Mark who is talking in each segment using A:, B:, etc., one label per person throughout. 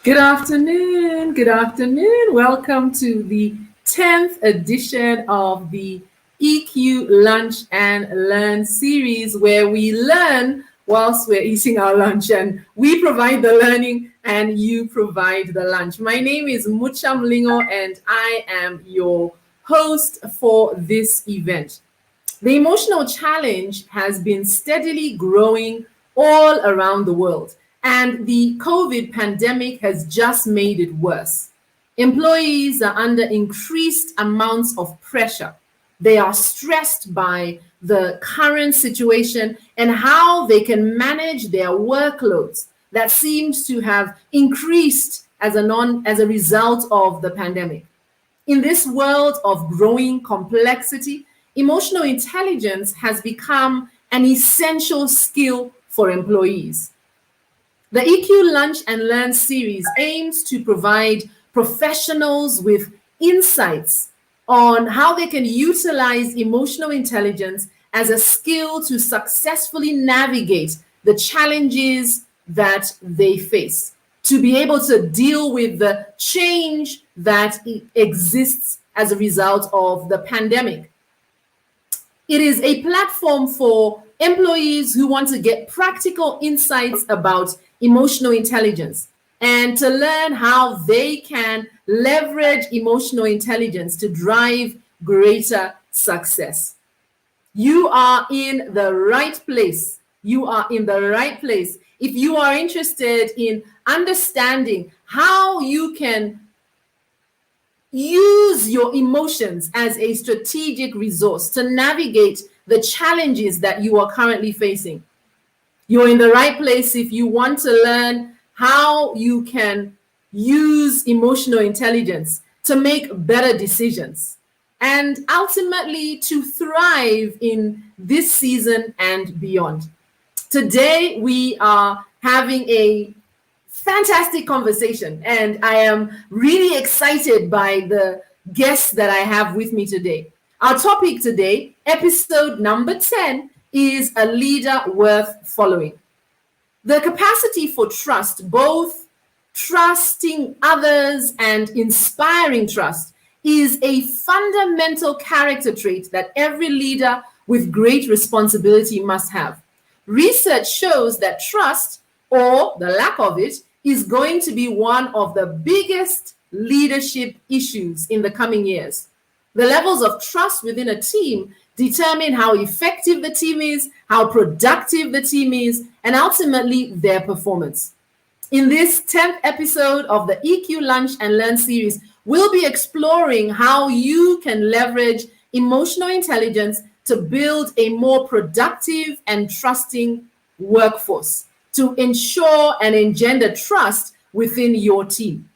A: Good afternoon. Good afternoon. Welcome to the 10th edition of the EQ Lunch and Learn series, where we learn whilst we're eating our lunch, and we provide the learning and you provide the lunch. My name is Mucha Mlingo and I am your host for this event. The emotional challenge has been steadily growing all around the world, and the COVID pandemic has just made it worse. Employees are under increased amounts of pressure. They are stressed by the current situation and how they can manage their workloads that seems to have increased as a result of the pandemic. In this world of growing complexity, emotional intelligence has become an essential skill for employees. The EQ Lunch and Learn series aims to provide professionals with insights on how they can utilize emotional intelligence as a skill to successfully navigate the challenges that they face, to be able to deal with the change that exists as a result of the pandemic. It is a platform for employees who want to get practical insights about emotional intelligence and to learn how they can leverage emotional intelligence to drive greater success. You are in the right place. You are in the right place. If you are interested in understanding how you can use your emotions as a strategic resource to navigate the challenges that you are currently facing, you're in the right place if you want to learn how you can use emotional intelligence to make better decisions and ultimately to thrive in this season and beyond. Today, we are having a fantastic conversation, and I am really excited by the guests that I have with me today. Our topic today, episode number 10, is a leader worth following. The capacity for trust, both trusting others and inspiring trust, is a fundamental character trait that every leader with great responsibility must have. Research shows that trust, or the lack of it, is going to be one of the biggest leadership issues in the coming years. The levels of trust within a team determine how effective the team is, how productive the team is, and ultimately their performance. In this 10th episode of the EQ Lunch and Learn series, we'll be exploring how you can leverage emotional intelligence to build a more productive and trusting workforce, to ensure and engender trust within your team.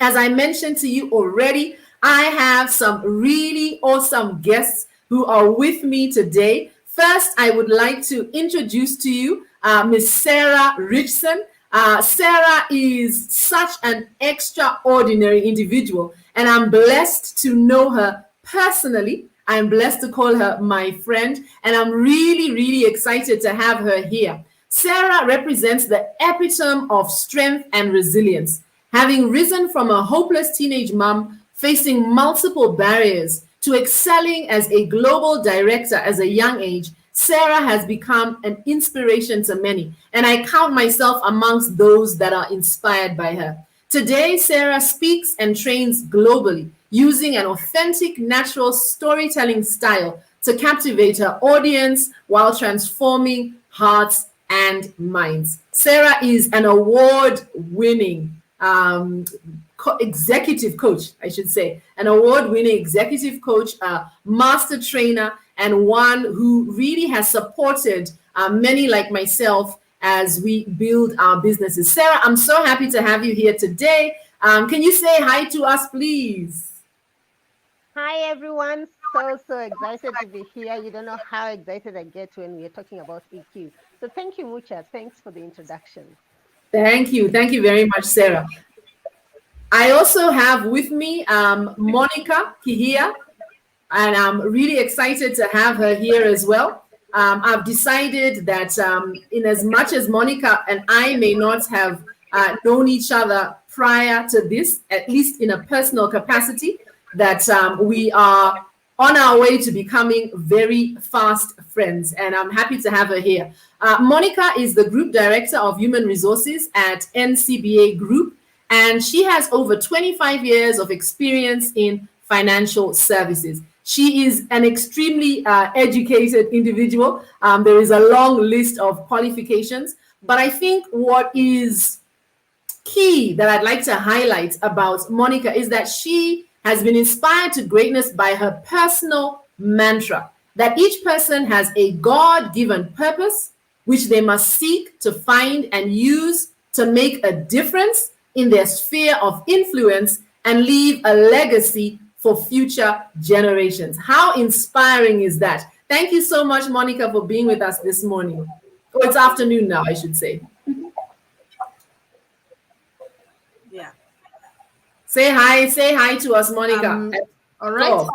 A: As I mentioned to you already, I have some really awesome guests who are with me today. First, I would like to introduce to you Miss Sarah Richson. Sarah is such an extraordinary individual, and I'm blessed to know her personally. I'm blessed to call her my friend, and I'm really, really excited to have her here. Sarah represents the epitome of strength and resilience. Having risen from a hopeless teenage mom facing multiple barriers to excelling as a global director at a young age, Sarah has become an inspiration to many, and I count myself amongst those that are inspired by her. Today, Sarah speaks and trains globally using an authentic, natural storytelling style to captivate her audience while transforming hearts and minds. Sarah is an award-winning executive coach, I should say, an award-winning executive coach, master trainer, and one who really has supported many like myself as we build our businesses. Sarah, I'm so happy to have you here today. Can you say hi to us, please?
B: Hi, everyone. So excited to be here. You don't know how excited I get when we're talking about EQ. So thank you, Mucha. Thanks for the introduction.
A: Thank you. Thank you very much, Sarah. I also have with me Monica Kihia, and I'm really excited to have her here as well. I've decided that in as much as Monica and I may not have known each other prior to this, at least in a personal capacity, that we are on our way to becoming very fast friends. And I'm happy to have her here. Monica is the Group Director of Human Resources at NCBA Group, and she has over 25 years of experience in financial services. She is an extremely educated individual. There is a long list of qualifications, but I think what is key that I'd like to highlight about Monica is that she has been inspired to greatness by her personal mantra that each person has a God-given purpose which they must seek to find and use to make a difference in their sphere of influence and leave a legacy for future generations. How inspiring is that? Thank you so much, Monica, for being with us this morning. Oh, it's afternoon now, I should say.
C: Yeah.
A: Say hi to us, Monica.
C: All right.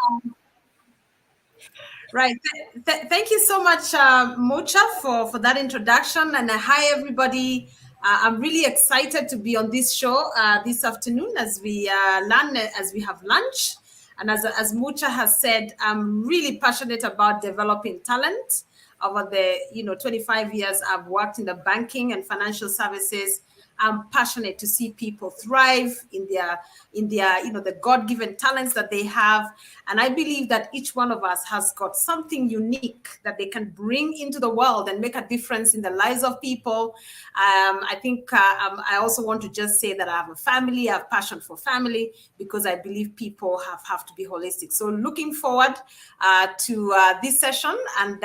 C: Right. Thank you so much, Mucha, for that introduction. And hi, everybody. I'm really excited to be on this show this afternoon as we have lunch. And as Mucha has said, I'm really passionate about developing talent. Over the 25 years I've worked in the banking and financial services. I'm passionate to see people thrive in their the God-given talents that they have. And I believe that each one of us has got something unique that they can bring into the world and make a difference in the lives of people. I think I also want to just say that I have a family, I have passion for family, because I believe people have to be holistic. So looking forward to this session, and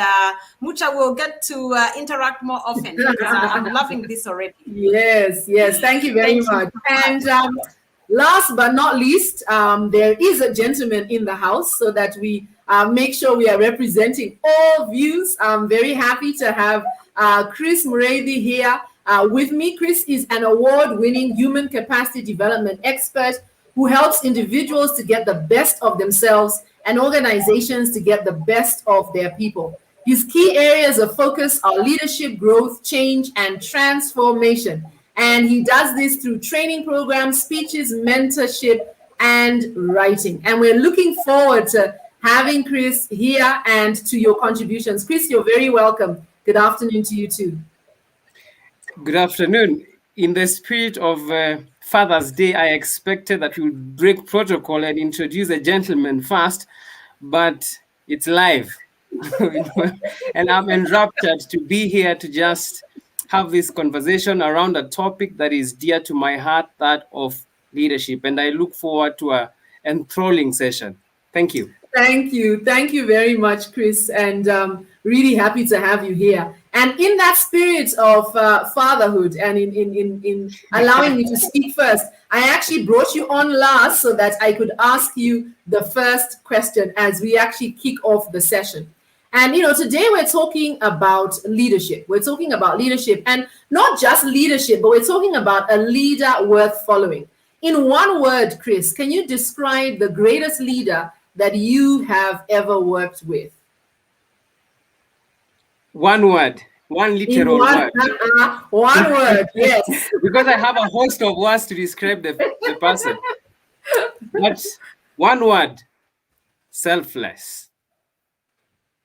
C: Mucha will get to interact more often, because I'm loving this already.
A: Yes, thank you very much. And last but not least, there is a gentleman in the house, so that we make sure we are representing all views. I'm very happy to have Chris Muredi here with me. Chris is an award-winning human capacity development expert who helps individuals to get the best of themselves and organizations to get the best of their people. His key areas of focus are leadership, growth, change, and transformation. And he does this through training programs, speeches, mentorship, and writing. And we're looking forward to having Chris here and to your contributions. Chris, you're very welcome. Good afternoon to you too.
D: Good afternoon. In the spirit of Father's Day, I expected that we would break protocol and introduce a gentleman first, but it's live. And I'm enraptured to be here to just have this conversation around a topic that is dear to my heart, that of leadership. And I look forward to an enthralling session. Thank you.
A: Thank you. Thank you very much, Chris. And really happy to have you here. And in that spirit of fatherhood and in allowing me to speak first, I actually brought you on last so that I could ask you the first question as we actually kick off the session. And, today we're talking about leadership. We're talking about leadership, and not just leadership, but we're talking about a leader worth following. In one word, Chris, can you describe the greatest leader that you have ever worked with?
D: One word, one literal word.
A: One word, yes.
D: Because I have a host of words to describe the person. But one word, selfless.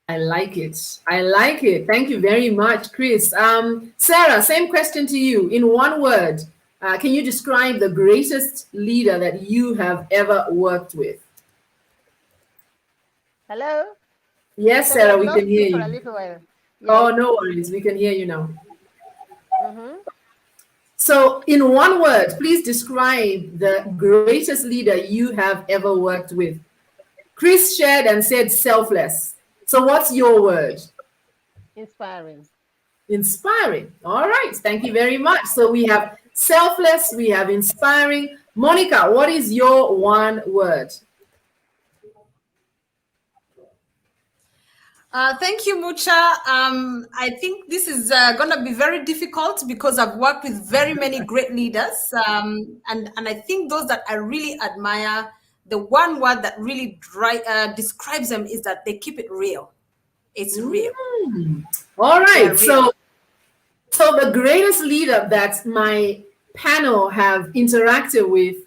A: I like it. I like it. Thank you very much, Chris. Sarah, same question to you. In one word, can you describe the greatest leader that you have ever worked with?
B: Hello?
A: Yes, Sarah, we can hear you.
B: For a little while. Yeah.
A: Oh, no worries. We can hear you now. So in one word, please describe the greatest leader you have ever worked with. Chris shared and said selfless. So what's your word?
B: Inspiring.
A: Inspiring. All right. Thank you very much. So we have selfless, we have inspiring. Monica, what is your one word?
C: Thank you, Mucha. I think this is going to be very difficult because I've worked with very many great leaders. And I think those that I really admire, the one word that really describes them is that they keep it real. It's real.
A: All right. So the greatest leader that my panel have interacted with: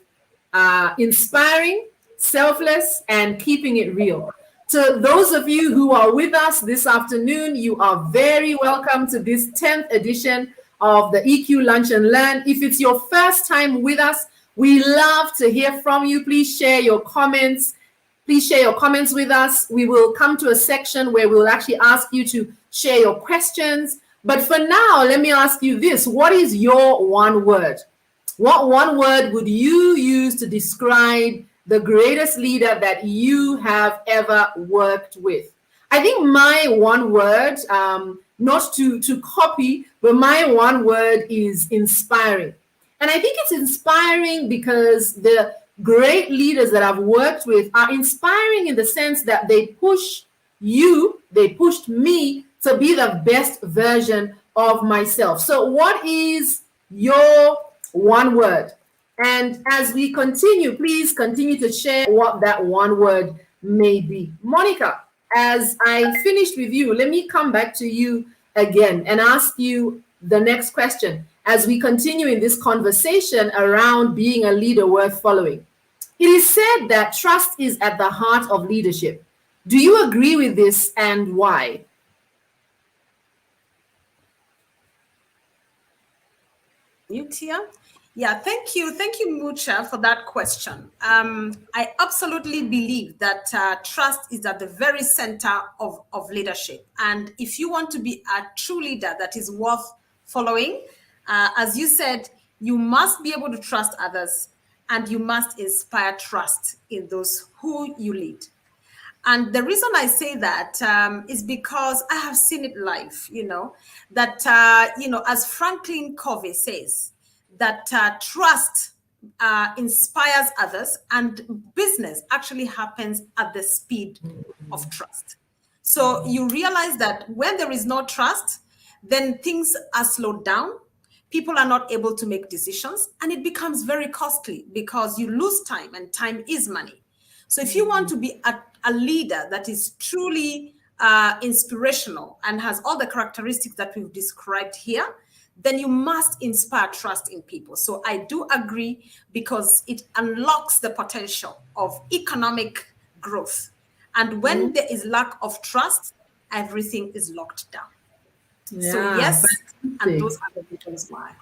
A: inspiring, selfless, and keeping it real. To those of you who are with us this afternoon, you are very welcome to this 10th edition of the EQ Lunch and Learn. If it's your first time with us, we love to hear from you. Please share your comments. Please share your comments with us. We will come to a section where we'll actually ask you to share your questions. But for now, let me ask you this. What is your one word? What one word would you use to describe the greatest leader that you have ever worked with? I think my one word, not to copy, but my one word is inspiring. And I think it's inspiring because the great leaders that I've worked with are inspiring in the sense that they push you, they pushed me to be the best version of myself. So what is your one word? And as we continue, please continue to share what that one word may be. Monica, as I finished with you, let me come back to you again and ask you the next question as we continue in this conversation around being a leader worth following. It is said that trust is at the heart of leadership. Do you agree with this, and why?
C: Mutia? Yeah, thank you. Thank you, Mucha, for that question. I absolutely believe that trust is at the very center of leadership. And if you want to be a true leader that is worth following, as you said, you must be able to trust others and you must inspire trust in those who you lead. And the reason I say that is because I have seen it live, that, as Franklin Covey says, that trust inspires others and business actually happens at the speed of trust. So you realize that when there is no trust, then things are slowed down. People are not able to make decisions and it becomes very costly because you lose time and time is money. So if you want to be a leader that is truly inspirational and has all the characteristics that we've described here, then you must inspire trust in people. So I do agree because it unlocks the potential of economic growth. And when there is lack of trust, everything is locked down.
A: Yeah,
C: so yes,
A: fantastic.
C: and those are the reasons why.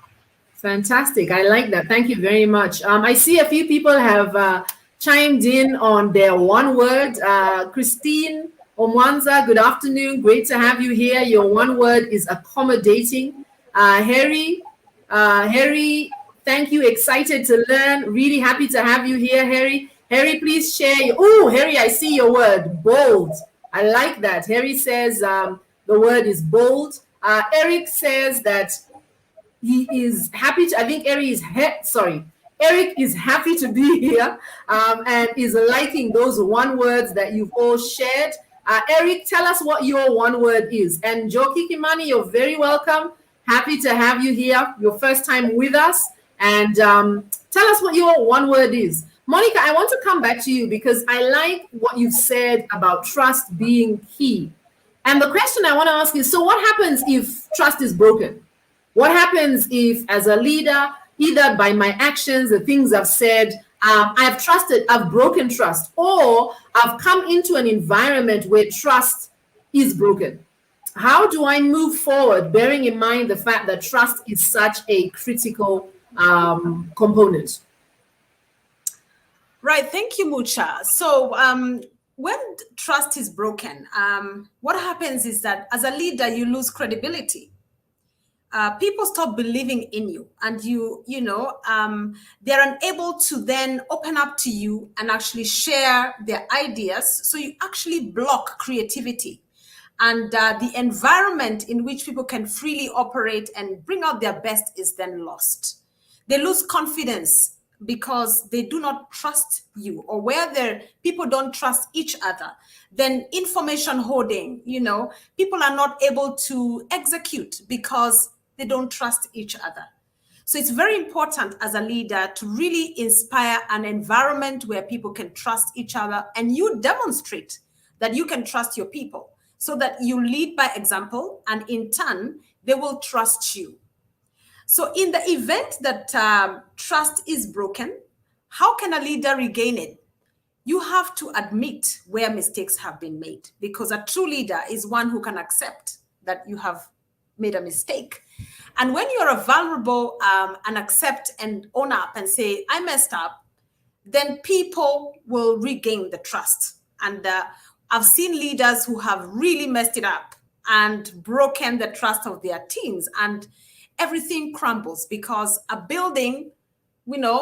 A: Fantastic. I like that. Thank you very much. I see a few people have chimed in on their one word. Christine Omwanza, good afternoon. Great to have you here. Your one word is accommodating. Harry, thank you. Excited to learn. Really happy to have you here, Harry. Harry, please share. Oh, Harry, I see your word, bold. I like that. Harry says the word is bold. Eric says that he is happy to, I think Eric is happy to be here and is liking those one words that you've all shared. Eric, tell us what your one word is. And Joe Kikimani, you're very welcome. Happy to have you here, your first time with us. And tell us what your one word is. Monica, I want to come back to you because I like what you've said about trust being key. And the question I want to ask is, so what happens if trust is broken? What happens if, as a leader, either by my actions, the things I've said, I've broken trust, or I've come into an environment where trust is broken? How do I move forward, bearing in mind the fact that trust is such a critical component?
C: Right. Thank you, Mucha. So when trust is broken, what happens is that as a leader, you lose credibility. People stop believing in you, and they're unable to then open up to you and actually share their ideas. So you actually block creativity, and the environment in which people can freely operate and bring out their best is then lost. They lose confidence because they do not trust you, or where people don't trust each other, then information hoarding, people are not able to execute because they don't trust each other. So it's very important as a leader to really inspire an environment where people can trust each other, and you demonstrate that you can trust your people so that you lead by example, and in turn, they will trust you. So, in the event that trust is broken, how can a leader regain it? You have to admit where mistakes have been made, because a true leader is one who can accept that you have made a mistake. And when you're a vulnerable and accept and own up and say, I messed up, then people will regain the trust. And I've seen leaders who have really messed it up and broken the trust of their teams, and everything crumbles because a building, being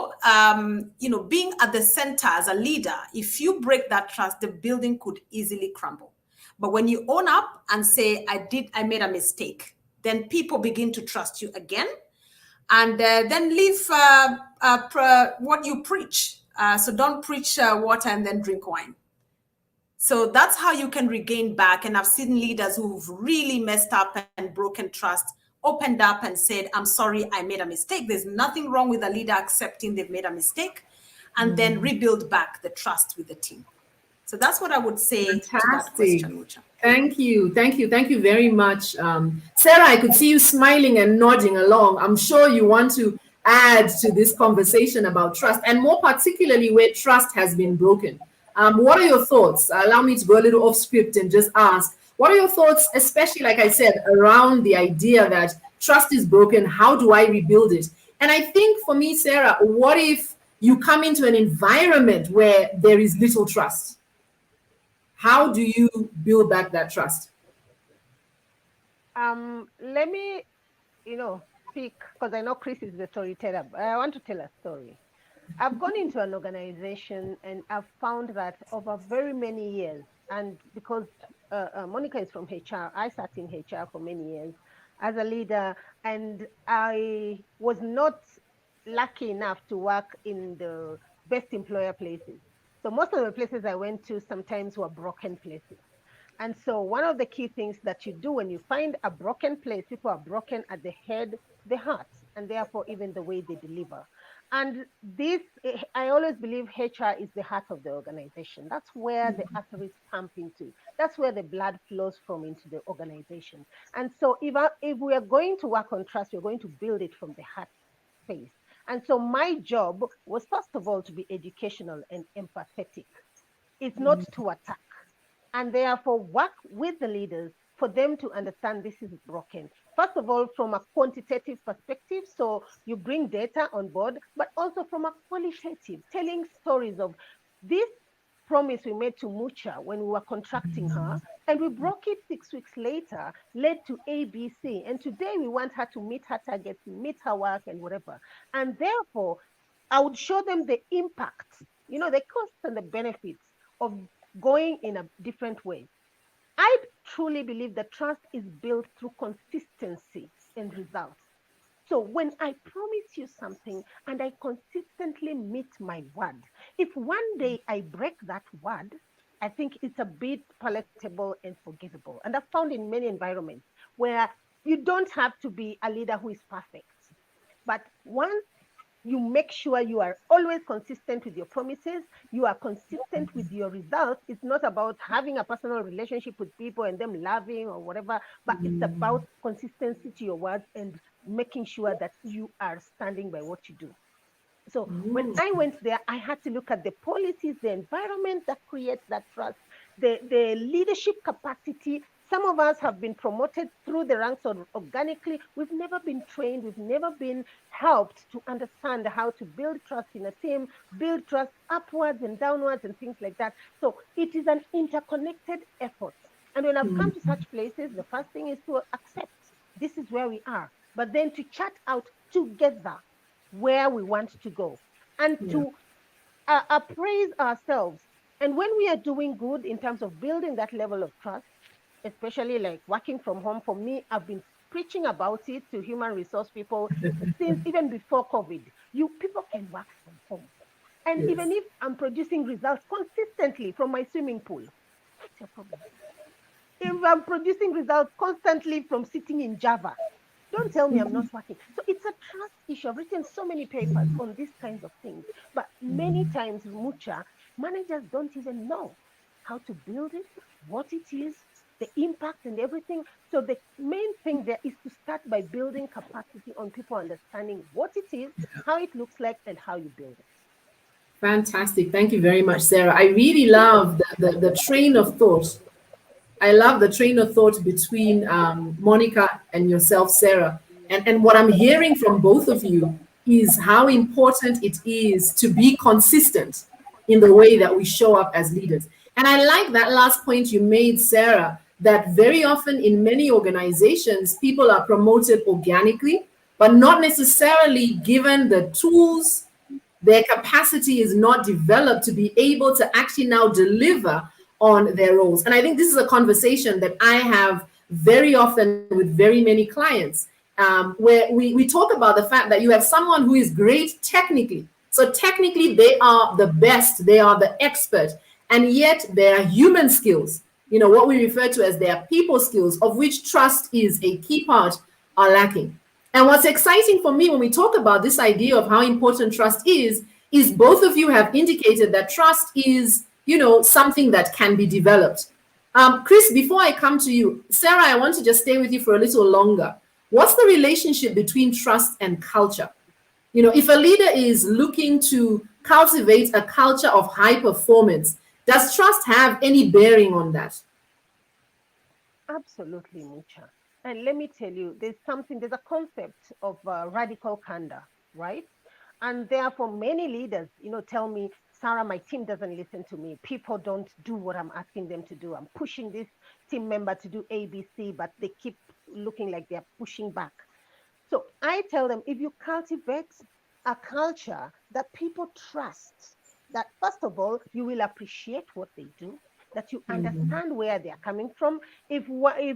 C: at the center as a leader, if you break that trust, the building could easily crumble. But when you own up and say, I made a mistake, then people begin to trust you again, and then live what you preach. So don't preach water and then drink wine. So that's how you can regain back. And I've seen leaders who've really messed up and broken trust, opened up and said, I'm sorry, I made a mistake. There's nothing wrong with a leader accepting they've made a mistake, and then rebuild back the trust with the team. So that's what I would say to that question, Mucha.
A: Thank you. Thank you. Thank you very much. Sarah, I could see you smiling and nodding along. I'm sure you want to add to this conversation about trust, and more particularly where trust has been broken. What are your thoughts? Allow me to go a little off script and just ask, what are your thoughts, especially, like I said, around the idea that trust is broken? How do I rebuild it? And I think for me, Sarah, what if you come into an environment where there is little trust? How do you build back that trust?
B: Let me, speak, because I know Chris is the storyteller. But I want to tell a story. I've gone into an organization and I've found that over very many years, and because Monica is from HR, I sat in HR for many years as a leader, and I was not lucky enough to work in the best employer places. So most of the places I went to sometimes were broken places. And so one of the key things that you do when you find a broken place, people are broken at the head, the heart, and therefore even the way they deliver. And this, I always believe HR is the heart of the organization. That's where the arteries pump into. That's where the blood flows from into the organization. And so if we are going to work on trust, we're going to build it from the heart space. And so my job was, first of all, to be educational and empathetic. It's not to attack, and therefore work with the leaders for them to understand this is broken. First of all, from a quantitative perspective, so you bring data on board, but also from a qualitative, telling stories of this promise we made to Mucha when we were contracting her, and we broke it 6 weeks later, led to ABC. And today we want her to meet her targets, meet her work, and whatever. And therefore, I would show them the impact, the costs and the benefits of going in a different way. I truly believe that trust is built through consistency and results. So when I promise you something and I consistently meet my word, if one day I break that word, I think it's a bit palatable and forgivable. And I've found in many environments where you don't have to be a leader who is perfect. But once you make sure you are always consistent with your promises, you are consistent with your results. It's not about having a personal relationship with people and them loving or whatever, but it's about consistency to your words and making sure that you are standing by what you do. So when I went there, I had to look at the policies, the environment that creates that trust, the leadership capacity. Some of us have been promoted through the ranks organically. We've never been trained. We've never been helped to understand how to build trust in a team, build trust upwards and downwards and things like that. So it is an interconnected effort. And when I've come to such places, the first thing is to accept this is where we are, but then to chart out together where we want to go and to appraise ourselves. And when we are doing good in terms of building that level of trust, especially like working from home, for me, I've been preaching about it to human resource people since even before COVID. People can work from home. And even if I'm producing results consistently from my swimming pool, what's your problem? If I'm producing results constantly from sitting in Java, don't tell me I'm not working. So it's a trust issue. I've written so many papers on these kinds of things. But many times, Mucha, managers don't even know how to build it, what it is, the impact and everything. So the main thing there is to start by building capacity on people understanding what it is, how it looks like, and how you build it.
A: Fantastic. Thank you very much, Sarah. I really love the train of thought. I love the train of thought between Monica and yourself, Sarah. And what I'm hearing from both of you is how important it is to be consistent in the way that we show up as leaders. And I like that last point you made, Sarah, that very often in many organizations, people are promoted organically, but not necessarily given the tools. Their capacity is not developed to be able to actually now deliver on their roles. And I think this is a conversation that I have very often with very many clients, where we talk about the fact that you have someone who is great technically. So technically, they are the best, they are the expert, and yet their human skills, what we refer to as their people skills, of which trust is a key part, are lacking. And what's exciting for me when we talk about this idea of how important trust is both of you have indicated that trust is, something that can be developed. Chris, before I come to you, Sarah, I want to just stay with you for a little longer. What's the relationship between trust and culture? If a leader is looking to cultivate a culture of high performance, does trust have any bearing on that?
B: Absolutely, Mucha. And let me tell you, there's a concept of radical candor, right? And therefore, many leaders, tell me, Sarah, my team doesn't listen to me. People don't do what I'm asking them to do. I'm pushing this team member to do ABC, but they keep looking like they're pushing back. So I tell them, if you cultivate a culture that people trust, that first of all, you will appreciate what they do, that you understand where they're coming from. If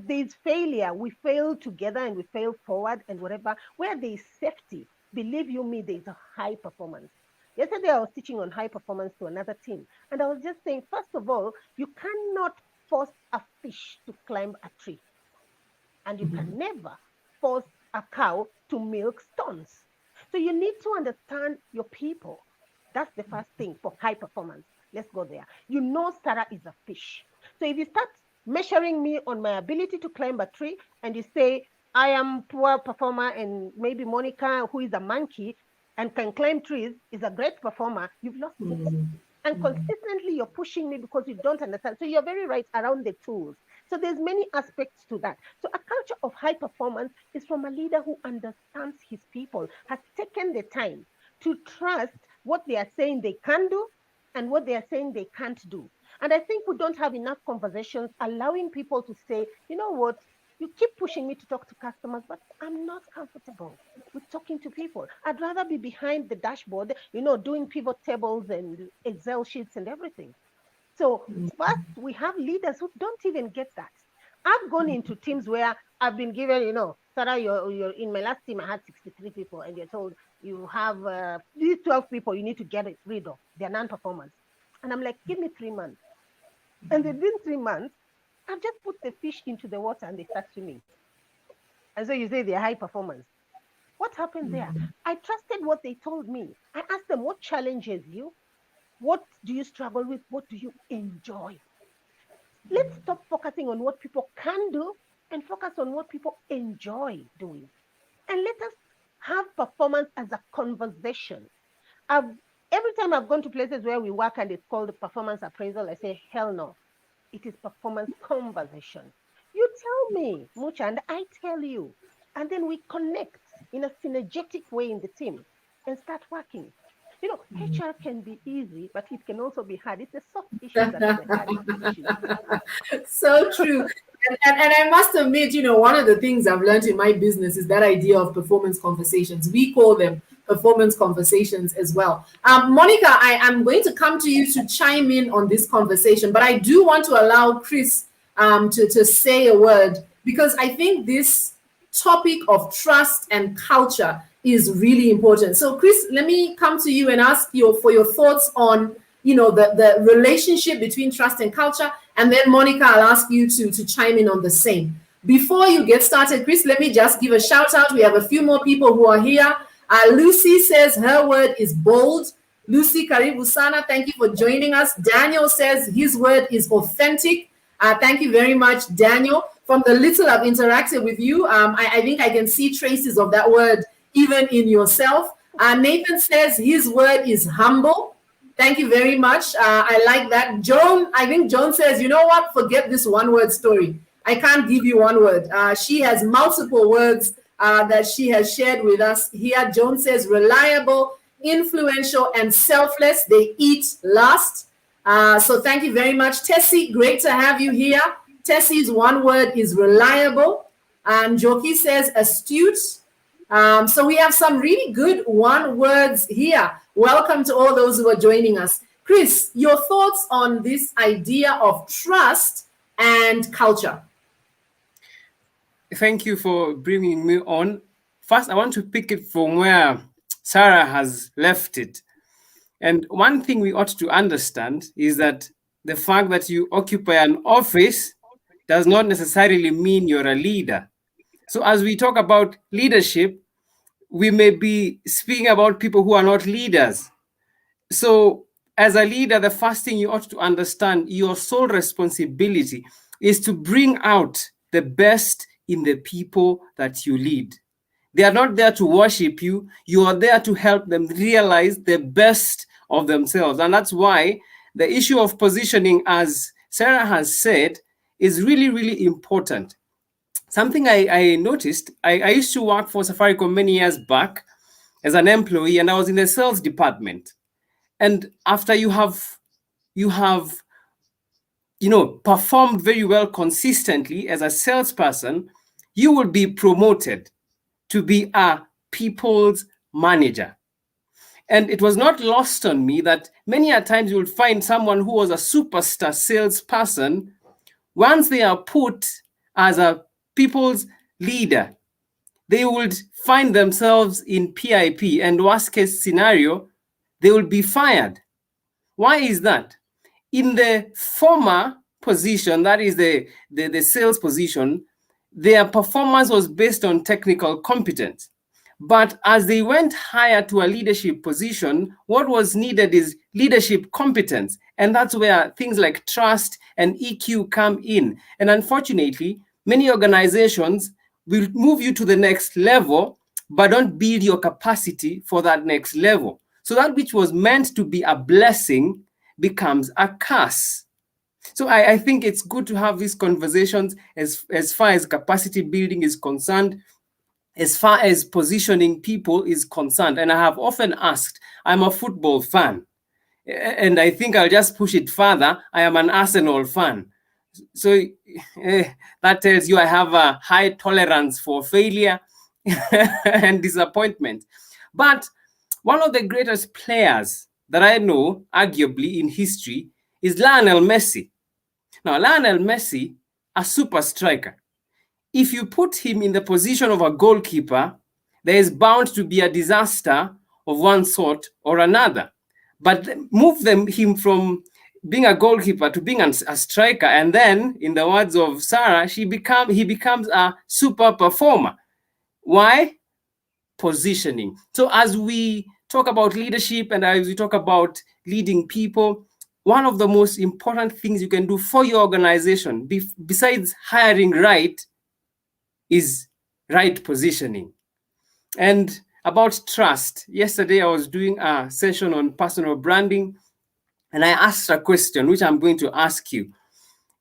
B: there's failure, we fail together and we fail forward and whatever. Where there's safety, believe you me, there's a high performance. Yesterday, I was teaching on high performance to another team. And I was just saying, first of all, you cannot force a fish to climb a tree. And you can never force a cow to milk stones. So you need to understand your people. That's the first thing for high performance. Let's go there. Sarah is a fish. So if you start measuring me on my ability to climb a tree and you say, I am poor performer and maybe Monica, who is a monkey and can climb trees, is a great performer, you've lost it. And consistently you're pushing me because you don't understand. So you're very right around the tools. So there's many aspects to that. So a culture of high performance is from a leader who understands his people, has taken the time to trust what they are saying they can do and what they are saying they can't do. And I think we don't have enough conversations allowing people to say, you know what, you keep pushing me to talk to customers, but I'm not comfortable with talking to people. I'd rather be behind the dashboard, doing pivot tables and Excel sheets and everything. So first, we have leaders who don't even get that. I've gone into teams where I've been given, Sarah, you're in my last team, I had 63 people, and you're told you have these 12 people you need to get rid of. They're non-performers. And I'm like, give me 3 months. And within 3 months, I've just put the fish into the water and they start swimming. And so you say they're high performance. What happened there? I trusted what they told me. I asked them, what challenges you? What do you struggle with? What do you enjoy? Let's stop focusing on what people can do and focus on what people enjoy doing. And let us have performance as a conversation. Every time I've gone to places where we work and it's called performance appraisal, I say, hell no. It is performance conversation. You tell me, Mucha, and I tell you. And then we connect in a synergetic way in the team and start working. HR can be easy, but it can also be hard. It's the soft issues that are the hard issues.
A: So true. And I must admit, one of the things I've learned in my business is that idea of performance conversations. We call them performance conversations as well. Monica, I am going to come to you to chime in on this conversation, but I do want to allow Chris to say a word, because I think this topic of trust and culture is really important. So Chris, let me come to you and ask you for your thoughts on the relationship between trust and culture, and then Monica, I'll ask you to chime in on the same. Before you get started, Chris, let me just give a shout out. We have a few more people who are here. Lucy says her word is bold. Lucy, karibu sana, thank you for joining us. Daniel says his word is authentic. Thank you very much, Daniel. From the little I've interacted with you, I think I can see traces of that word even in yourself. Nathan says his word is humble. Thank you very much. I like that. Joan, I think Joan says, you know what? Forget this one word story. I can't give you one word. She has multiple words that she has shared with us here. Joan says reliable, influential, and selfless. They eat last. So thank you very much. Tessie, great to have you here. Tessie's one word is reliable. And Joki says astute. So we have some really good one words here. Welcome to all those who are joining us. Chris, your thoughts on this idea of trust and culture?
D: Thank you for bringing me on. First, I want to pick it from where Sarah has left it. And one thing we ought to understand is that the fact that you occupy an office does not necessarily mean you're a leader. So as we talk about leadership, we may be speaking about people who are not leaders. So as a leader, the first thing you ought to understand, your sole responsibility is to bring out the best in the people that you lead. They are not there to worship you. You are there to help them realize the best of themselves. And that's why the issue of positioning, as Sarah has said, is really, really important. Something I noticed, I used to work for Safaricom many years back as an employee, and I was in the sales department. And after you have performed very well consistently as a salesperson, you will be promoted to be a people's manager. And it was not lost on me that many a times you will find someone who was a superstar salesperson, once they are put as a people's leader, they would find themselves in PIP, and worst case scenario, they will be fired. Why is that? In the former position, that is the sales position, their performance was based on technical competence. But as they went higher to a leadership position, what was needed is leadership competence. And that's where things like trust and EQ come in. And unfortunately, many organizations will move you to the next level, but don't build your capacity for that next level. So that which was meant to be a blessing becomes a curse. So I think it's good to have these conversations as far as capacity building is concerned, as far as positioning people is concerned. And I have often asked, I'm a football fan, and I think I'll just push it further. I am an Arsenal fan. So that tells you I have a high tolerance for failure and disappointment. But one of the greatest players that I know, arguably in history, is Lionel Messi. Now, Lionel Messi, a super striker. If you put him in the position of a goalkeeper, there is bound to be a disaster of one sort or another. But move him from being a goalkeeper to being a striker, and then, in the words of Sarah, he becomes a super performer. Why? Positioning. So as we talk about leadership and as we talk about leading people, one of the most important things you can do for your organization, besides hiring right, is right positioning. And about trust, yesterday I was doing a session on personal branding, and I asked a question which I'm going to ask you.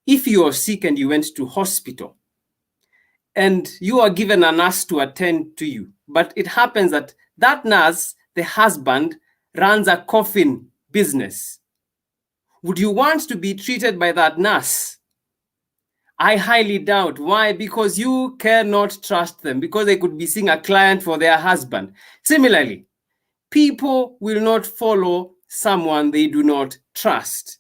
D: If you are sick and you went to hospital and you are given a nurse to attend to you, but it happens that that nurse, the husband, runs a coffin business, would you want to be treated by that nurse? I highly doubt. Why? Because you cannot trust them, because they could be seeing a client for their husband. Similarly, people will not follow someone they do not trust.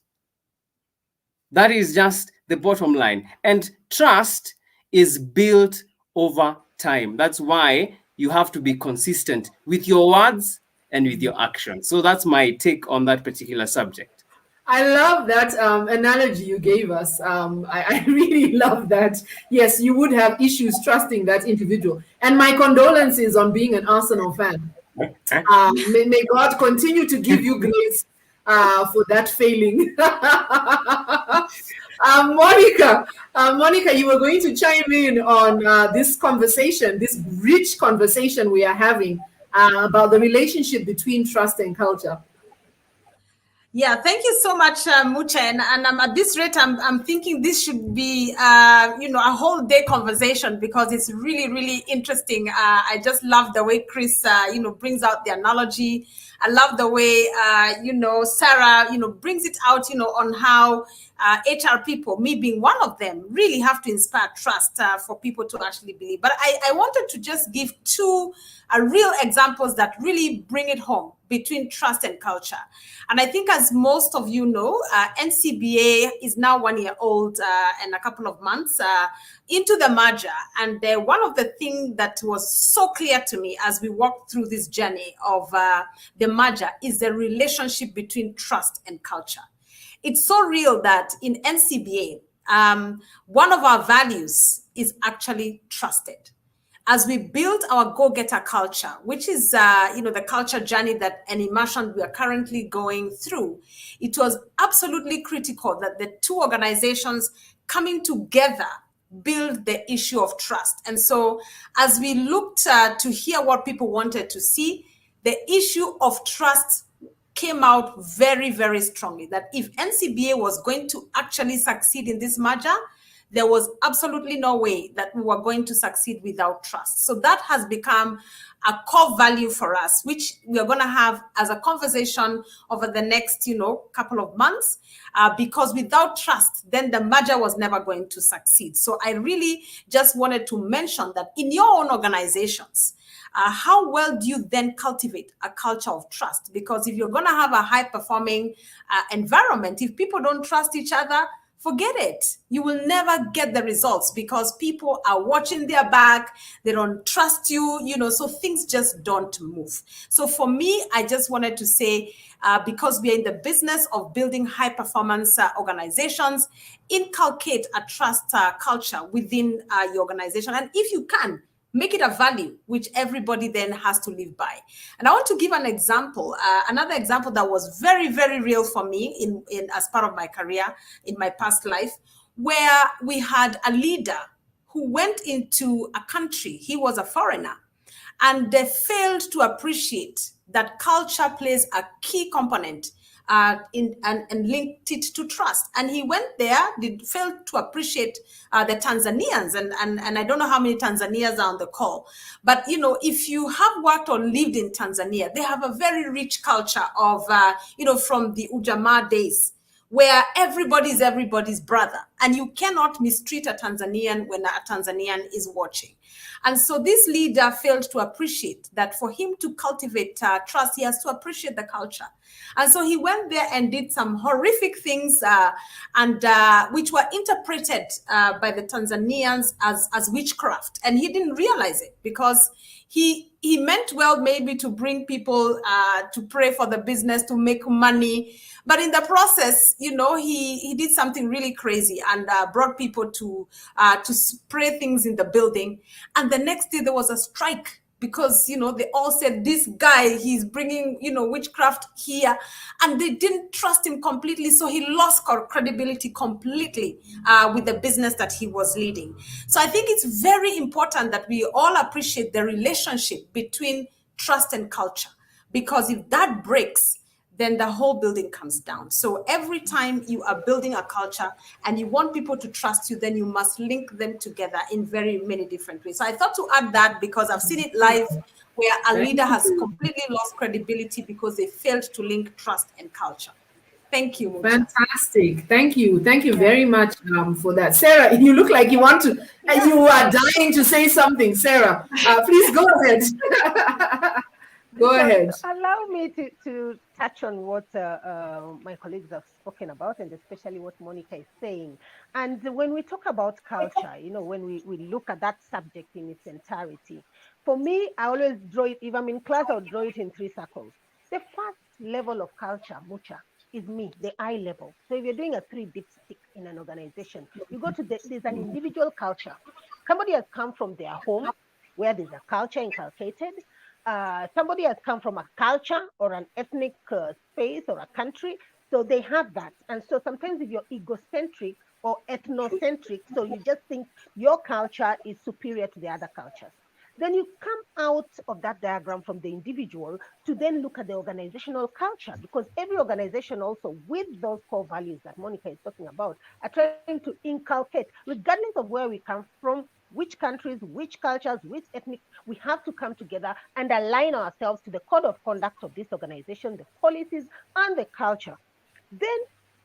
D: That is just the bottom line. And trust is built over time. That's why you have to be consistent with your words and with your actions. So that's my take on that particular subject.
A: I love that analogy you gave us. I really love that. Yes, you would have issues trusting that individual. And my condolences on being an Arsenal fan. May God continue to give you grace for that failing. Monica, you were going to chime in on this conversation, this rich conversation we are having about the relationship between trust and culture.
C: Yeah, thank you so much, Mucha. And at this rate, I'm thinking this should be, a whole day conversation because it's really, really interesting. I just love the way Chris, brings out the analogy. I love the way, Sarah, brings it out, on how HR people, me being one of them, really have to inspire trust for people to actually believe. But I wanted to just give two real examples that really bring it home between trust and culture. And I think, as most of you know, NCBA is now 1 year old and a couple of months into the merger. And one of the things that was so clear to me as we walked through this journey of the merger is the relationship between trust and culture. It's so real that in NCBA, one of our values is actually trusted. As we build our go-getter culture, which is, the culture journey that and immersion we are currently going through, it was absolutely critical that the two organizations coming together build the issue of trust. And so as we looked to hear what people wanted to see, the issue of trust came out very, very strongly, that if NCBA was going to actually succeed in this merger, there was absolutely no way that we were going to succeed without trust. So that has become a core value for us, which we are going to have as a conversation over the next, couple of months, because without trust, then the merger was never going to succeed. So I really just wanted to mention that in your own organizations, how well do you then cultivate a culture of trust? Because if you're going to have a high-performing environment, if people don't trust each other, forget it. You will never get the results because people are watching their back. They don't trust you, so things just don't move. So for me, I just wanted to say, because we are in the business of building high-performance organizations, inculcate a trust culture within your organization. And if you can, make it a value which everybody then has to live by. And I want to give an example, another example that was very, very real for me in as part of my career in my past life, where we had a leader who went into a country, he was a foreigner, and they failed to appreciate that culture plays a key component and linked it to trust. And he went there, failed to appreciate the Tanzanians. And I don't know how many Tanzanians are on the call. But, if you have worked or lived in Tanzania, they have a very rich culture of, from the Ujamaa days, where everybody is everybody's brother. And you cannot mistreat a Tanzanian when a Tanzanian is watching. And so this leader failed to appreciate that for him to cultivate trust, he has to appreciate the culture. And so he went there and did some horrific things, which were interpreted by the Tanzanians as witchcraft. And he didn't realize it because he meant well maybe to bring people to pray for the business, to make money. But in the process, he did something really crazy and brought people to spray things in the building. And the next day there was a strike because, they all said, this guy, he's bringing, witchcraft here. And they didn't trust him completely. So he lost credibility completely with the business that he was leading. So I think it's very important that we all appreciate the relationship between trust and culture, because if that breaks, then the whole building comes down. So every time you are building a culture and you want people to trust you, then you must link them together in very many different ways. So I thought to add that because I've seen it live where a leader has completely lost credibility because they failed to link trust and culture. Thank you, Mucha.
A: Fantastic. Thank you. Thank you very much for that. Sarah, you look like you want to, and you are dying to say something. Sarah, please go ahead. Go ahead.
B: Allow me to touch on what my colleagues have spoken about, and especially what Monica is saying. And when we talk about culture, when we look at that subject in its entirety, for me, I always draw it, if I'm in class, I'll draw it in 3 circles. The first level of culture, Mucha, is me, the eye level. So if you're doing a 3-dipstick in an organization, you go to there's an individual culture. Somebody has come from their home where there's a culture inculcated. Somebody has come from a culture or an ethnic space or a country So they have that. And so sometimes if you're egocentric or ethnocentric, so you just think your culture is superior to the other cultures, then you come out of that diagram from the individual to then look at the organizational culture, because every organization also with those core values that Monica is talking about are trying to inculcate, regardless of where we come from, which countries, which cultures, which ethnic, we have to come together and align ourselves to the code of conduct of this organization, the policies and the culture. Then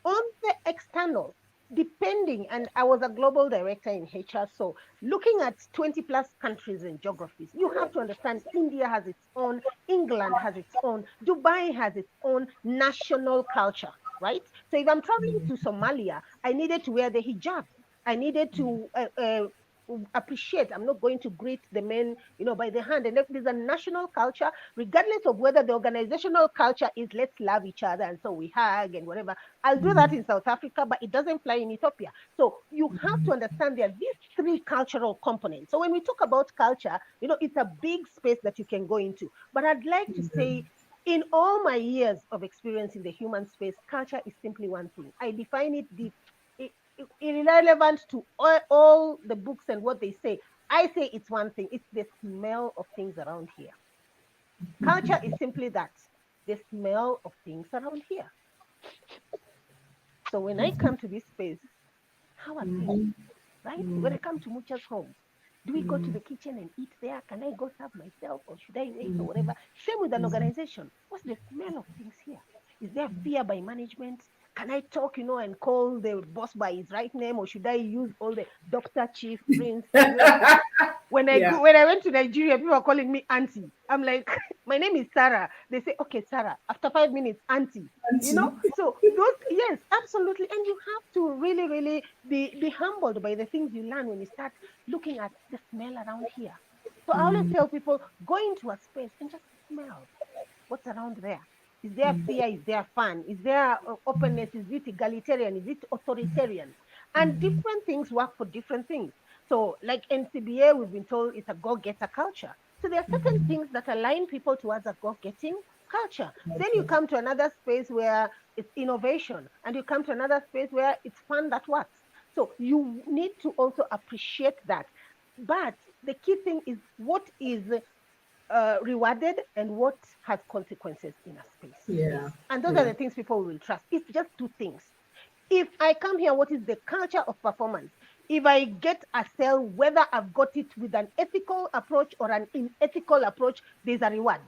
B: on the external, depending, and I was a global director in HR, so looking at 20 plus countries and geographies, you have to understand India has its own, England has its own, Dubai has its own national culture, right? So if I'm traveling to Somalia, I needed to wear the hijab. I needed to appreciate. I'm not going to greet the men, by the hand. And if there's a national culture, regardless of whether the organizational culture is let's love each other and so we hug and whatever. I'll do that in South Africa, but it doesn't fly in Ethiopia. So you have to understand there are these three cultural components. So when we talk about culture, it's a big space that you can go into. But I'd like to say, in all my years of experience in the human space, culture is simply one thing. I define it irrelevant to all the books and what they say. I say it's one thing. It's the smell of things around here. Culture is simply that, the smell of things around here. So when I come to this space, how are things, right? When I come to Mucha's home, do we go to the kitchen and eat there? Can I go serve myself or should I wait or whatever? Same with an organization. What's the smell of things here? Is there fear by management? Can I talk, and call the boss by his right name, or should I use all the doctor, chief, prince? When I went to Nigeria, people are calling me auntie. I'm like, my name is Sarah. They say, okay, Sarah. After 5 minutes, auntie. So those, yes, absolutely. And you have to really, really be humbled by the things you learn when you start looking at the smell around here. So I always tell people, go into a space and just smell what's around there. Is there fear? Is there fun? Is there openness? Is it egalitarian? Is it authoritarian? And different things work for different things. So like NCBA, we've been told it's a go-getter culture. So there are certain things that align people towards a go-getting culture. Then you come to another space where it's innovation, and you come to another space where it's fun that works. So you need to also appreciate that. But the key thing is what is rewarded and what has consequences in a space.
A: Yeah.
B: And those are the things people will trust. It's just two things. If I come here, what is the culture of performance? If I get a sale, whether I've got it with an ethical approach or an unethical approach, there's a reward.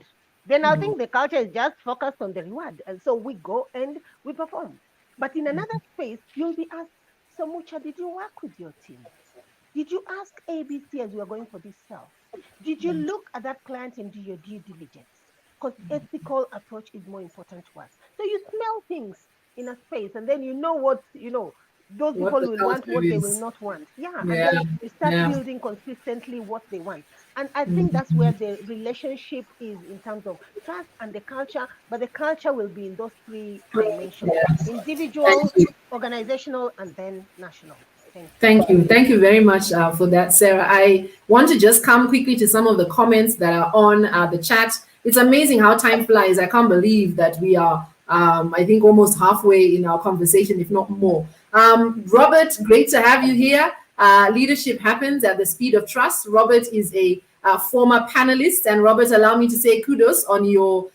B: Then I think the culture is just focused on the reward. And so we go and we perform. But in another space, you'll be asked, so Mucha, did you work with your team? Did you ask ABC as you are going for this sale? Did you look at that client and do your due diligence? Because ethical approach is more important to us. So you smell things in a space, and then you know what, those people will want, what they will not want. And then you start building consistently what they want. And I think that's where the relationship is in terms of trust and the culture, but the culture will be in those three dimensions: individual, organizational, and then national.
A: Thank you. Thank you very much for that, Sarah. I want to just come quickly to some of the comments that are on the chat. It's amazing how time flies. I can't believe that we are, I think, almost halfway in our conversation, if not more. Robert, great to have you here. Leadership happens at the speed of trust. Robert is a former panelist. And Robert, allow me to say kudos on your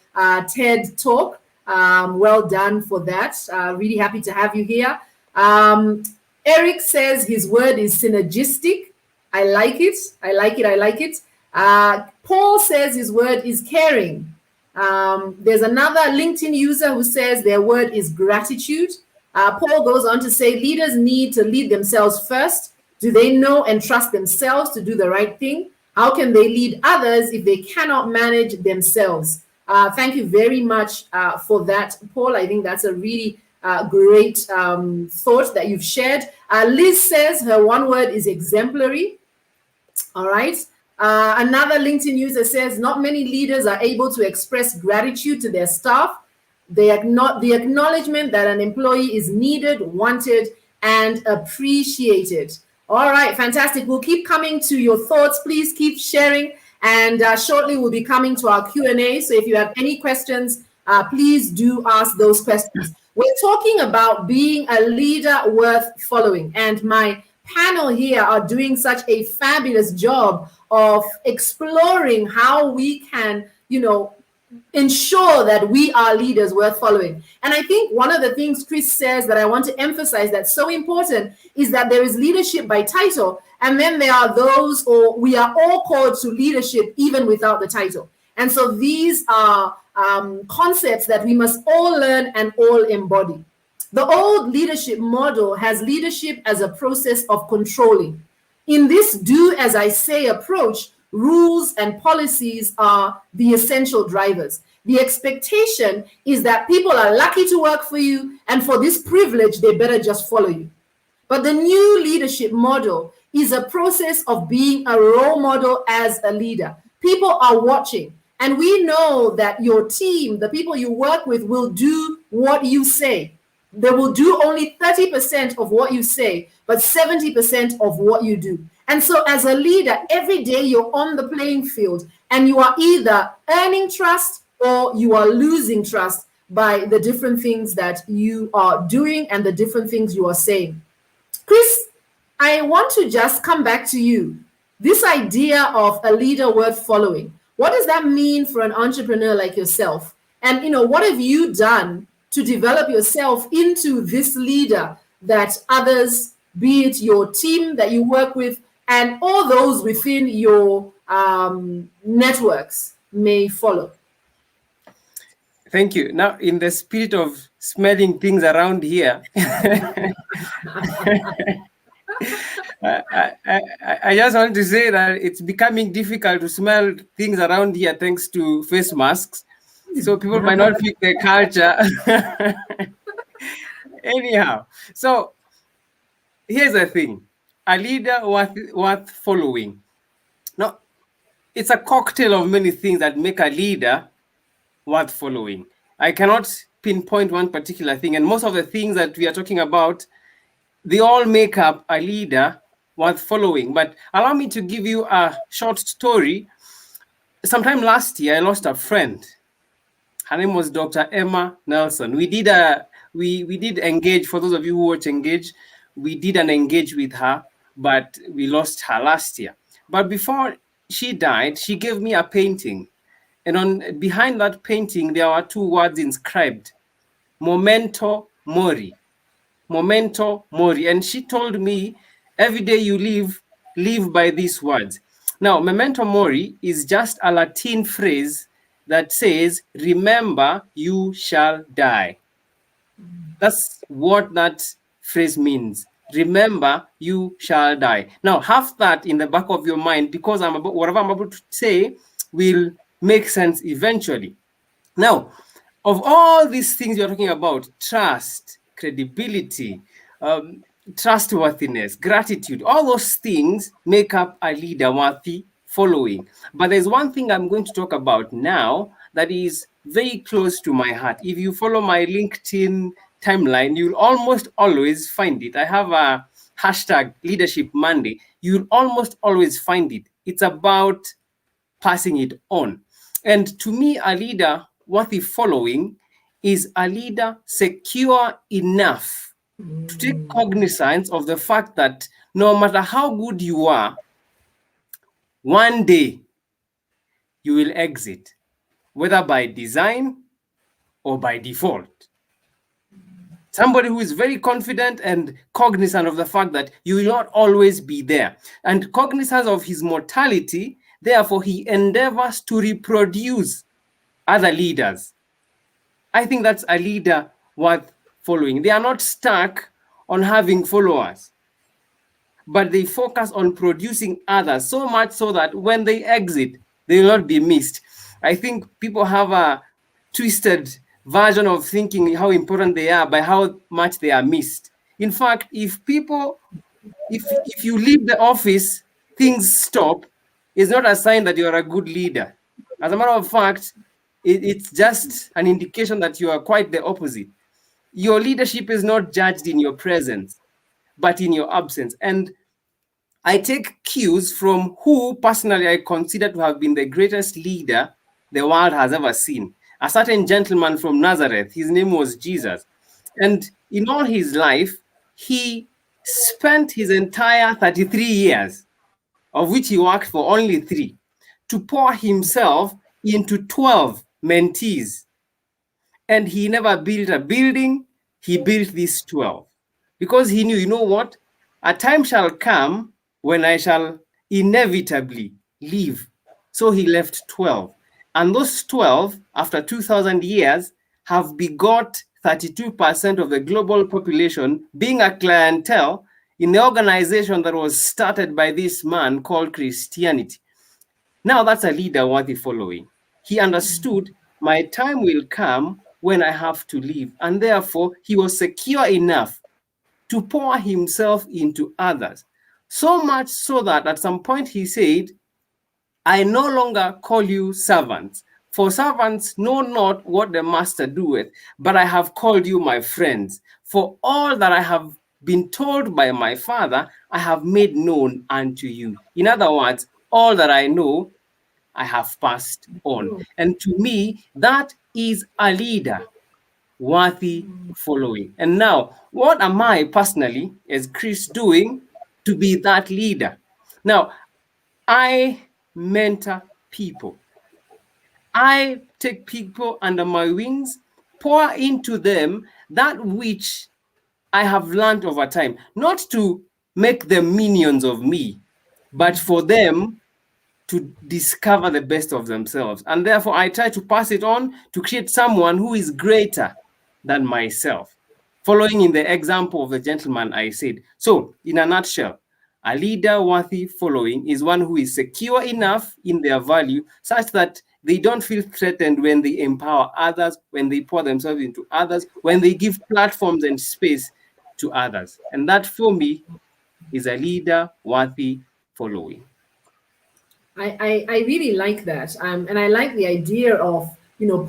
A: TED talk. Well done for that. Really happy to have you here. Eric says his word is synergistic. I like it. I like it. I like it. Paul says his word is caring. There's another LinkedIn user who says their word is gratitude. Paul goes on to say leaders need to lead themselves first. Do they know and trust themselves to do the right thing? How can they lead others if they cannot manage themselves? Thank you very much for that, Paul. I think that's a really great thought that you've shared. Liz says her one word is exemplary. All right. Another LinkedIn user says not many leaders are able to express gratitude to their staff. The acknowledgement that an employee is needed, wanted, and appreciated. All right, fantastic. We'll keep coming to your thoughts. Please keep sharing. And shortly we'll be coming to our Q&A. So if you have any questions, please do ask those questions. We're talking about being a leader worth following. And my panel here are doing such a fabulous job of exploring how we can, ensure that we are leaders worth following. And I think one of the things Chris says that I want to emphasize that's so important is that there is leadership by title, and then there are those, or we are all called to leadership even without the title. And so these are concepts that we must all learn and all embody. The old leadership model has leadership as a process of controlling. In this do as I say approach, rules and policies are the essential drivers. The expectation is that people are lucky to work for you, and for this privilege, they better just follow you. But the new leadership model is a process of being a role model as a leader. People are watching, and we know that your team, the people you work with, will do what you say. They will do only 30% of what you say, but 70% of what you do. And so as a leader, every day you're on the playing field, and you are either earning trust or you are losing trust by the different things that you are doing and the different things you are saying. Chris, I want to just come back to you. This idea of a leader worth following, what does that mean for an entrepreneur like yourself? And what have you done to develop yourself into this leader that others, be it your team that you work with and all those within your networks, may follow?
D: Thank you. Now, in the spirit of smelling things around here, I just want to say that it's becoming difficult to smell things around here thanks to face masks. So people might not fit the culture. Anyhow, so here's the thing. A leader worth following. Now, it's a cocktail of many things that make a leader worth following. I cannot pinpoint one particular thing. And most of the things that we are talking about, they all make up a leader worth following. But allow me to give you a short story. Sometime last year, I lost a friend. Her name was Dr. Emma Nelson. We did engage. For those of you who watch Engage, we did an engage with her, but we lost her last year. But before she died, she gave me a painting. And behind that painting, there were two words inscribed: Memento Mori. Memento Mori. And she told me, every day you live by these words. Now, Memento Mori is just a Latin phrase that says, remember, you shall die. That's what that phrase means. Remember, you shall die. Now, have that in the back of your mind, because whatever I'm about to say will make sense eventually. Now, of all these things you're talking about, trust, credibility, trustworthiness, gratitude, all those things make up a leader worthy following. But there's one thing I'm going to talk about now that is very close to my heart. If you follow my LinkedIn timeline, you'll almost always find it. I have a hashtag Leadership Monday. You'll almost always find it. It's about passing it on. And to me, a leader worthy following is a leader secure enough to take cognizance of the fact that no matter how good you are, one day you will exit, whether by design or by default. Somebody who is very confident and cognizant of the fact that you will not always be there, and cognizant of his mortality, therefore he endeavors to reproduce other leaders. I think that's a leader worth following. They are not stuck on having followers, but they focus on producing others, so much so that when they exit, they will not be missed. I think people have a twisted version of thinking how important they are by how much they are missed. In fact, if you leave the office, things stop, it's not a sign that you are a good leader. As a matter of fact, it's just an indication that you are quite the opposite. Your leadership is not judged in your presence, but in your absence. And I take cues from who personally I consider to have been the greatest leader the world has ever seen. A certain gentleman from Nazareth, his name was Jesus. And in all his life, he spent his entire 33 years, of which he worked for only 3, to pour himself into 12 mentees. And he never built a building, he built these 12. Because he knew, you know what? A time shall come when I shall inevitably leave. So he left 12. And those 12, after 2,000 years, have begot 32% of the global population, being a clientele in the organization that was started by this man called Christianity. Now that's a leader worthy following. He understood my time will come when I have to leave, and therefore he was secure enough to pour himself into others. So much so that at some point he said, I no longer call you servants, for servants know not what the master doeth, but I have called you my friends. For all that I have been told by my Father, I have made known unto you. In other words, all that I know, I have passed on. And to me, that is a leader worthy following. And now, what am I personally, as Chris, doing to be that leader? Now, I mentor people. I take people under my wings, pour into them that which I have learned over time, not to make them minions of me, but for them to discover the best of themselves. And therefore, I try to pass it on to create someone who is greater than myself, following in the example of the gentleman I said. So, in a nutshell, a leader worthy following is one who is secure enough in their value such that they don't feel threatened when they empower others, when they pour themselves into others, when they give platforms and space to others. And that, for me, is a leader worthy following.
A: I really like that. And I like the idea of,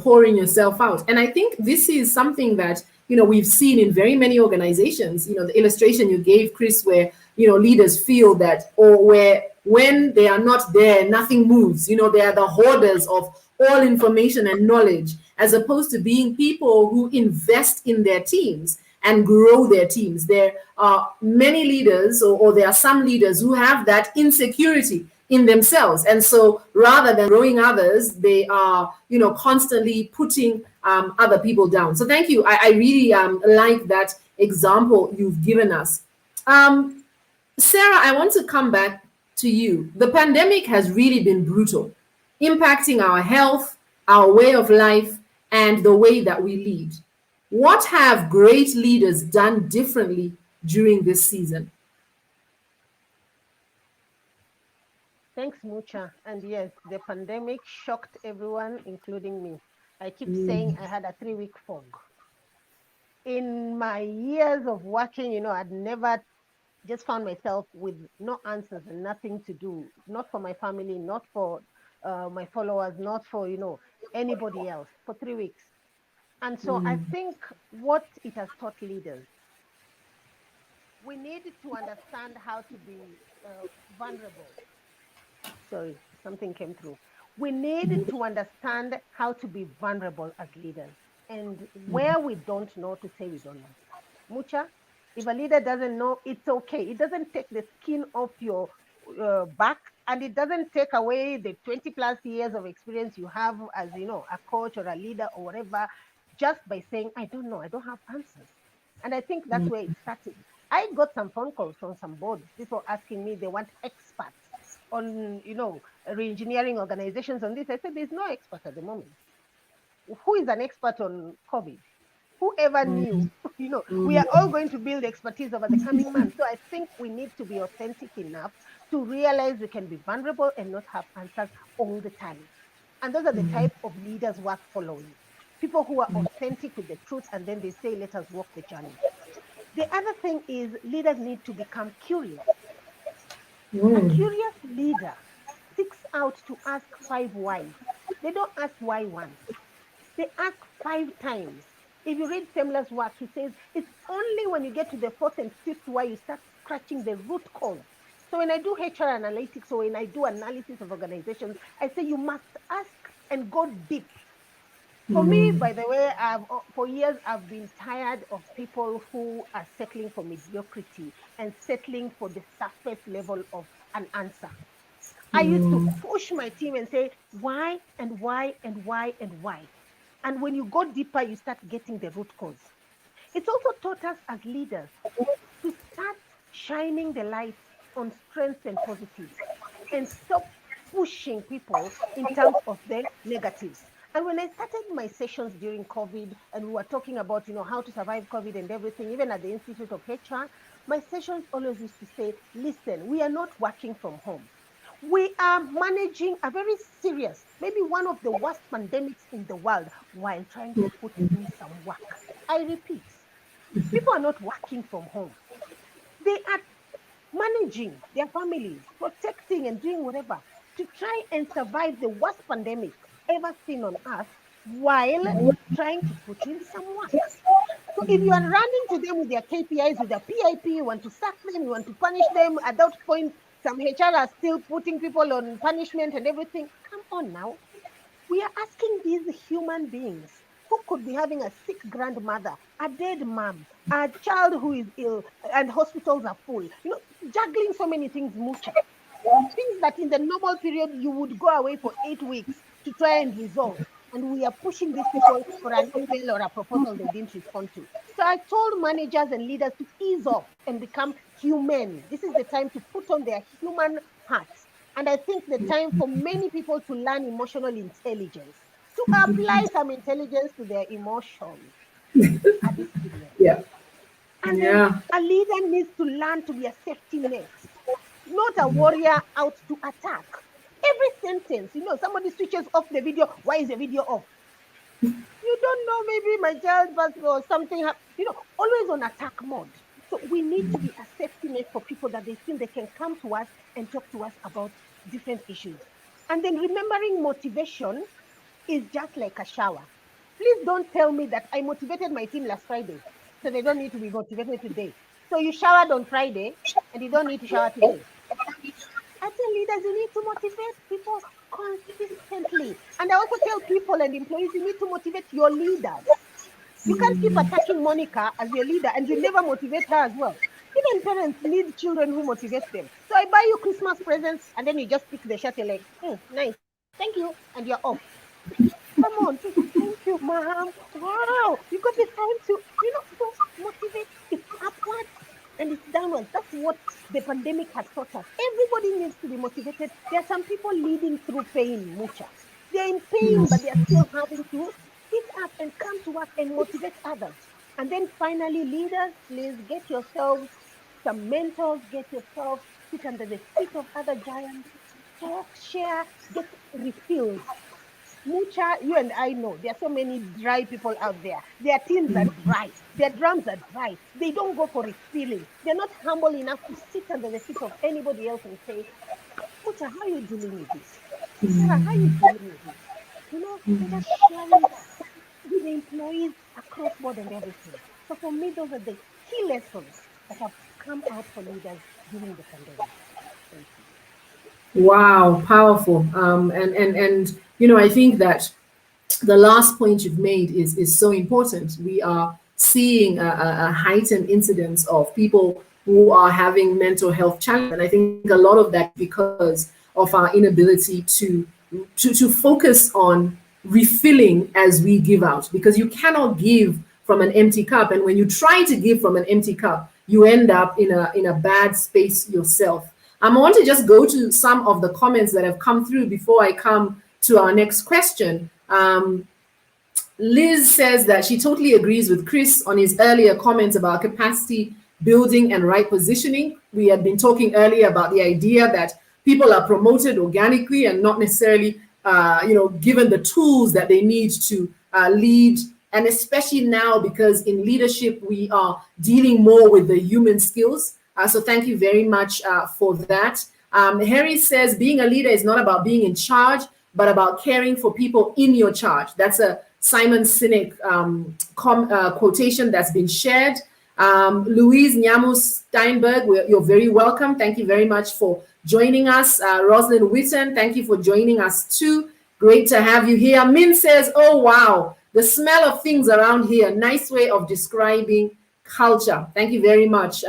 A: pouring yourself out. And I think this is something that, we've seen in very many organizations. The illustration you gave, Chris, where, leaders feel that, or where when they are not there, nothing moves. They are the hoarders of all information and knowledge, as opposed to being people who invest in their teams and grow their teams. There are many leaders, or there are some leaders who have that insecurity in themselves, and so rather than growing others, they are constantly putting other people down. So thank you. I really like that example you've given us. Sarah, I want to come back to you. The pandemic has really been brutal, impacting our health, our way of life, and the way that we lead. What have great leaders done differently during this season?
B: Thanks, Mucha. And yes, the pandemic shocked everyone, including me. I keep saying I had a 3-week fog. In my years of working, I'd never just found myself with no answers and nothing to do, not for my family, not for my followers, not for, anybody else for 3 weeks. And so I think what it has taught leaders, we need to understand how to be vulnerable. Sorry, something came through. We need to understand how to be vulnerable as leaders, and where we don't know, to say we don't know. Mucha, if a leader doesn't know, it's okay. It doesn't take the skin off your back, and it doesn't take away the 20 plus years of experience you have as a coach or a leader or whatever, just by saying, I don't know, I don't have answers. And I think that's where it started. I got some phone calls from some boards, people asking me they want experts on, re-engineering organizations on this. I said, there's no expert at the moment. Who is an expert on COVID? Whoever knew, we are all going to build expertise over the coming months. So I think we need to be authentic enough to realize we can be vulnerable and not have answers all the time. And those are the type of leaders worth following. People who are authentic with the truth, and then they say, let us walk the journey. The other thing is leaders need to become curious. A curious leader seeks out to ask 5 whys. They don't ask why once. They ask 5 times. If you read Semler's work, he says it's only when you get to the 4th and 5th why you start scratching the root cause. So when I do HR analytics, or when I do analysis of organizations, I say you must ask and go deep. For me, by the way, for years I've been tired of people who are settling for mediocrity and settling for the surface level of an answer. I used to push my team and say, why and why and why and why. And when you go deeper, you start getting the root cause. It's also taught us as leaders to start shining the light on strengths and positives and stop pushing people in terms of the negatives. And when I started my sessions during COVID and we were talking about, how to survive COVID and everything, even at the Institute of HR, my sessions always used to say, listen, we are not working from home. We are managing a very serious, maybe one of the worst pandemics in the world while trying to put in some work. I repeat, people are not working from home. They are managing their families, protecting and doing whatever to try and survive the worst pandemic ever seen on earth while trying to put in some work. So if you are running to them with their KPIs, with their PIP, you want to sack them, you want to punish them, at that point, some HR are still putting people on punishment and everything. Come on now. We are asking these human beings who could be having a sick grandmother, a dead mom, a child who is ill, and hospitals are full. Juggling so many things, Mucha. Things that in the normal period you would go away for 8 weeks to try and resolve. And we are pushing these people for an email or a proposal they didn't respond to. So I told managers and leaders to ease off and become human. This is the time to put on their human hats. And I think the time for many people to learn emotional intelligence, to apply some intelligence to their emotions at this period.
A: Yeah.
B: And then a leader needs to learn to be a safety net, not a warrior out to attack. Every sentence, somebody switches off the video. Why is the video off? You don't know, maybe my child was or something, always on attack mode. So we need to be a safety net for people that they feel they can come to us and talk to us about different issues. And then remembering motivation is just like a shower. Please don't tell me that I motivated my team last Friday, so they don't need to be motivated today. So you showered on Friday and you don't need to shower today. I tell leaders, you need to motivate people consistently. And I also tell people and employees, you need to motivate your leaders. You can't keep attacking Monica as your leader and you never motivate her as well. Even parents need children who motivate them. So I buy you Christmas presents and then you just pick the shirt, you're like, nice, thank you, and you're off. Come on, thank you, mom. Wow, you got the time to, so motivate. It's upwards and it's downwards. That's what the pandemic has taught us. Everybody needs to be motivated. There are some people leading through pain, Mucha. They're in pain, but they're still having to sit up and come to work and motivate others. And then finally, leaders, please get yourselves some mentors, get yourself, sit under the feet of other giants, talk, share, get refilled. Mucha, you and I know there are so many dry people out there. Their teams are dry. Their drums are dry. They don't go for refilling. They're not humble enough to sit under the feet of anybody else and say, Mucha, how are you dealing with this? Sarah, how are you dealing with this? They're just sharing that with the employees across board and everything. So for me, those are the key lessons that have come out for leaders during the pandemic. Thank you.
A: Wow, powerful. And I think that the last point you've made is so important. We are seeing a heightened incidence of people who are having mental health challenges, and I think a lot of that because of our inability to focus on refilling as we give out, because you cannot give from an empty cup, and when you try to give from an empty cup, you end up in a bad space yourself. I want to just go to some of the comments that have come through before I come to our next question. Liz says that she totally agrees with Chris on his earlier comments about capacity building and right positioning. We had been talking earlier about the idea that people are promoted organically and not necessarily, given the tools that they need to lead. And especially now, because in leadership, we are dealing more with the human skills. So thank you very much for that. Harry says being a leader is not about being in charge, but about caring for people in your charge. That's a Simon Sinek quotation that's been shared. Louise Nyamus Steinberg, you're very welcome. Thank you very much for joining us. Rosalind Witten, thank you for joining us too. Great to have you here. Min says, oh, wow, the smell of things around here. Nice way of describing culture. Thank you very much.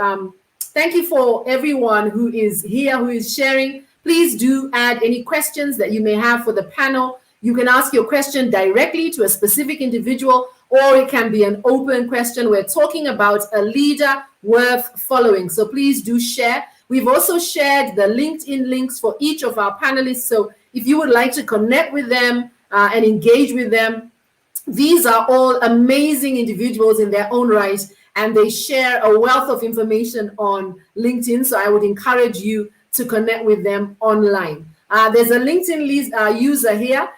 A: Thank you for everyone who is here, who is sharing. Please do add any questions that you may have for the panel. You can ask your question directly to a specific individual, or it can be an open question. We're talking about a leader worth following. So please do share. We've also shared the LinkedIn links for each of our panelists. So if you would like to connect with them and engage with them, these are all amazing individuals in their own right, and they share a wealth of information on LinkedIn. So I would encourage you to connect with them online. There's a LinkedIn user here,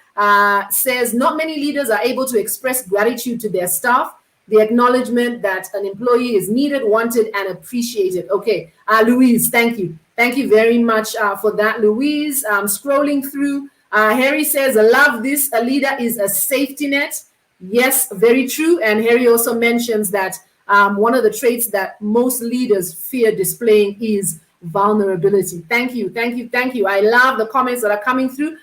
A: says not many leaders are able to express gratitude to their staff, the acknowledgement that an employee is needed, wanted, and appreciated. Okay, Louise, thank you. Thank you very much for that, Louise. Scrolling through, Harry says, I love this. A leader is a safety net. Yes, very true. And Harry also mentions that one of the traits that most leaders fear displaying is vulnerability. Thank you, thank you, thank you. I love the comments that are coming through.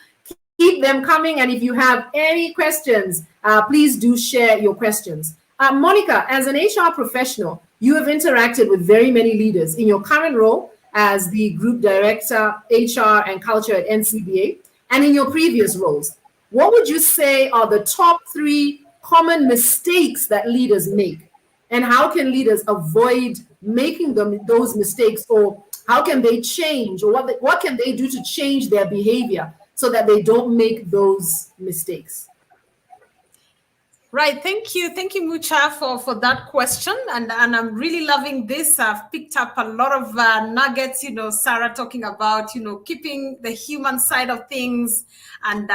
A: Keep them coming. And if you have any questions, please do share your questions. Monica, as an HR professional, you have interacted with very many leaders in your current role as the Group Director, HR and Culture at NCBA, and in your previous roles. What would you say are the top 3 common mistakes that leaders make? And how can leaders avoid making those mistakes, or how can they change, or what can they do to change their behavior so that they don't make those mistakes?
C: Right. Thank you, Mucha, for that question. And I'm really loving this. I've picked up a lot of nuggets, Sarah talking about, keeping the human side of things. And,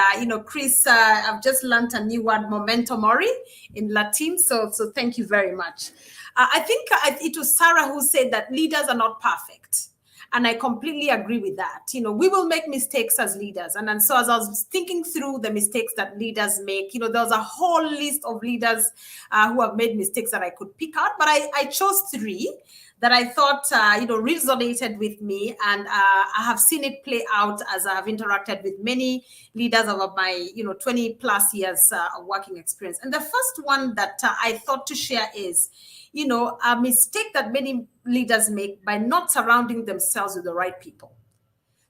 C: Chris, I've just learned a new word, memento mori in Latin. So thank you very much. I think it was Sarah who said that leaders are not perfect. And I completely agree with that. We will make mistakes as leaders. And so as I was thinking through the mistakes that leaders make, there was a whole list of leaders who have made mistakes that I could pick out. But I chose 3 that I thought, resonated with me. And I have seen it play out as I have interacted with many leaders over my, 20 plus years of working experience. And the first one that I thought to share is, a mistake that many leaders make by not surrounding themselves with the right people.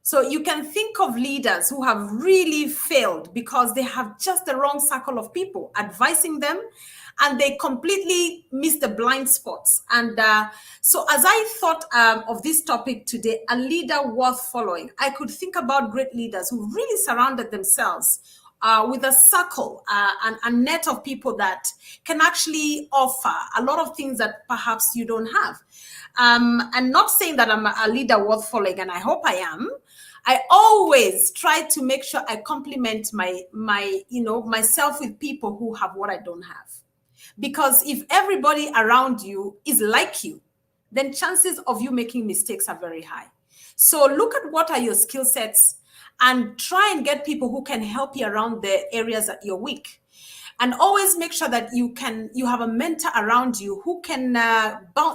C: So you can think of leaders who have really failed because they have just the wrong circle of people advising them, and they completely miss the blind spots. And so as I thought of this topic today, a leader worth following, I could think about great leaders who really surrounded themselves with a circle, a net of people that can actually offer a lot of things that perhaps you don't have. And not saying that I'm a leader worth following, and I hope I am. I always try to make sure I complement myself with people who have what I don't have. Because if everybody around you is like you, then chances of you making mistakes are very high. So look at what are your skill sets, and try and get people who can help you around the areas that you're weak. And always make sure that you have a mentor around you who can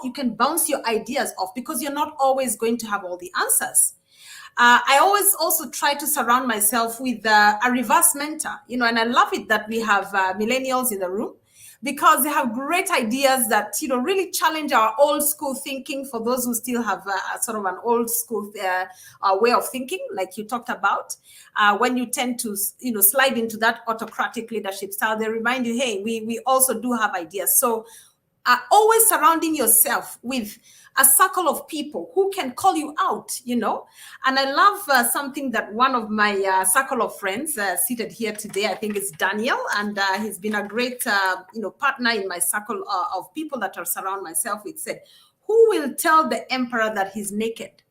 C: you can bounce your ideas off, because you're not always going to have all the answers. I always also try to surround myself with a reverse mentor, and I love it that we have millennials in the room, because they have great ideas that, really challenge our old school thinking, for those who still have a sort of an old school way of thinking, like you talked about. When you tend to, slide into that autocratic leadership style, they remind you, hey, we also do have ideas. So always surrounding yourself with a circle of people who can call you out, And I love something that one of my circle of friends seated here today, I think it's Daniel, and he's been a great, partner in my circle of people that I surround myself with, said, who will tell the emperor that he's naked?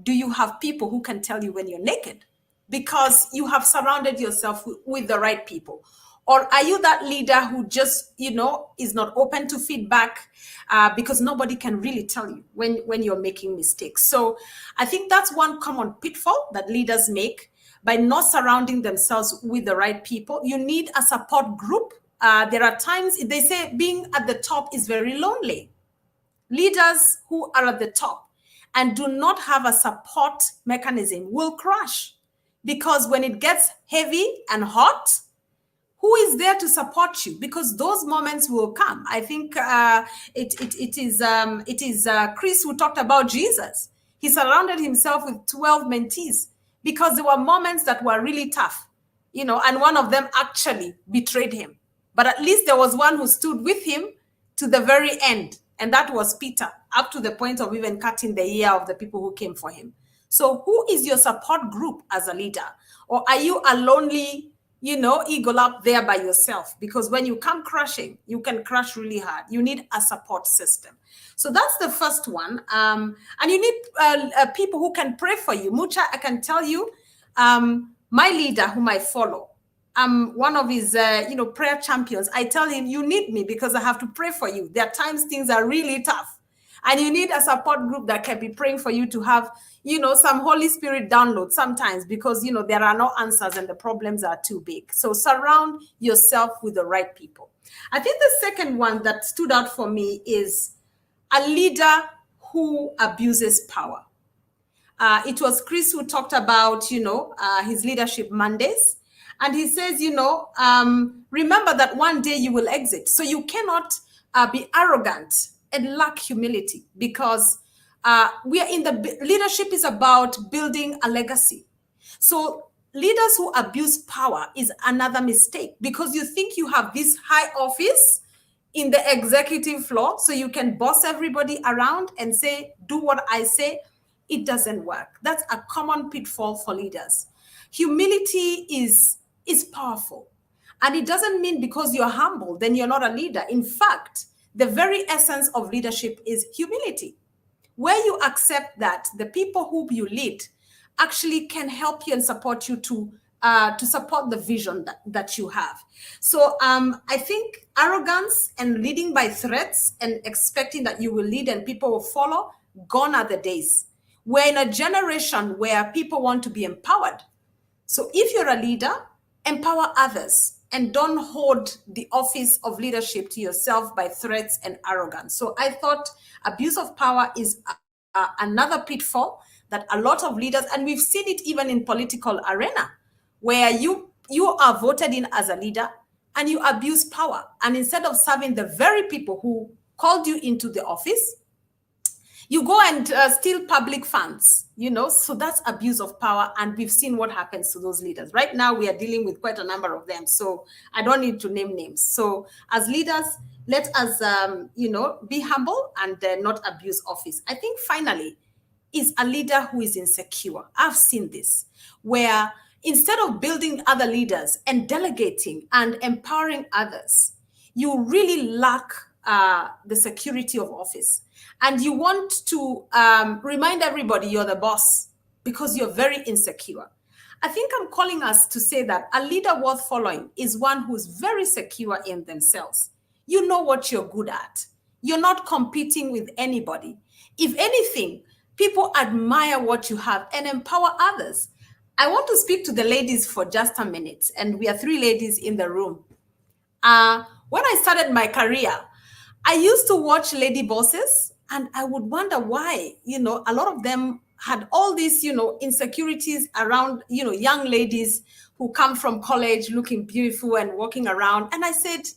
C: Do you have people who can tell you when you're naked? Because you have surrounded yourself with the right people. Or are you that leader who just, is not open to feedback because nobody can really tell you when you're making mistakes? So I think that's one common pitfall that leaders make by not surrounding themselves with the right people. You need a support group. There are times they say being at the top is very lonely. Leaders who are at the top and do not have a support mechanism will crash, because when it gets heavy and hot, who is there to support you, because those moments will come. I think it is Chris who talked about Jesus. He surrounded himself with 12 mentees because there were moments that were really tough, and one of them actually betrayed him. But at least there was one who stood with him to the very end, and that was Peter, up to the point of even cutting the ear of the people who came for him. So who is your support group as a leader? Or are you a lonely, eagle up there by yourself? Because when you come crashing, you can crash really hard. You need a support system. So that's the first one. And you need people who can pray for you. Mucha, I can tell you, my leader whom I follow, I'm one of his, prayer champions. I tell him, you need me because I have to pray for you. There are times things are really tough. And you need a support group that can be praying for you to have, some Holy Spirit download sometimes, because, there are no answers and the problems are too big. So surround yourself with the right people. I think the second one that stood out for me is a leader who abuses power. It was Chris who talked about, his leadership Mondays. And he says, remember that one day you will exit. So you cannot be arrogant and lack humility, because we are in the leadership is about building a legacy. So leaders who abuse power is another mistake, because you think you have this high office in the executive floor so you can boss everybody around and say, do what I say. It doesn't work. That's a common pitfall for leaders. Humility is powerful. And it doesn't mean because you're humble, then you're not a leader. In fact, the very essence of leadership is humility, where you accept that the people whom you lead actually can help you and support you to support the vision that you have. So I think arrogance and leading by threats and expecting that you will lead and people will follow, gone are the days. We're in a generation where people want to be empowered. So if you're a leader, empower others and don't hold the office of leadership to yourself by threats and arrogance. So I thought abuse of power is another pitfall that a lot of leaders, and we've seen it even in political arena, where you are voted in as a leader and you abuse power. And instead of serving the very people who called you into the office, you go and steal public funds, so that's abuse of power. And we've seen what happens to those leaders. Right now, we are dealing with quite a number of them. So I don't need to name names. So as leaders, let us, be humble and not abuse office. I think finally is a leader who is insecure. I've seen this, where instead of building other leaders and delegating and empowering others, you really lack the security of office. And you want to remind everybody you're the boss because you're very insecure. I think I'm calling us to say that a leader worth following is one who's very secure in themselves. You know what you're good at. You're not competing with anybody. If anything, people admire what you have and empower others. I want to speak to the ladies for just a minute, and we are 3 ladies in the room. When I started my career, I used to watch lady bosses, and I would wonder why, a lot of them had all these, insecurities around, young ladies who come from college looking beautiful and walking around. And I said,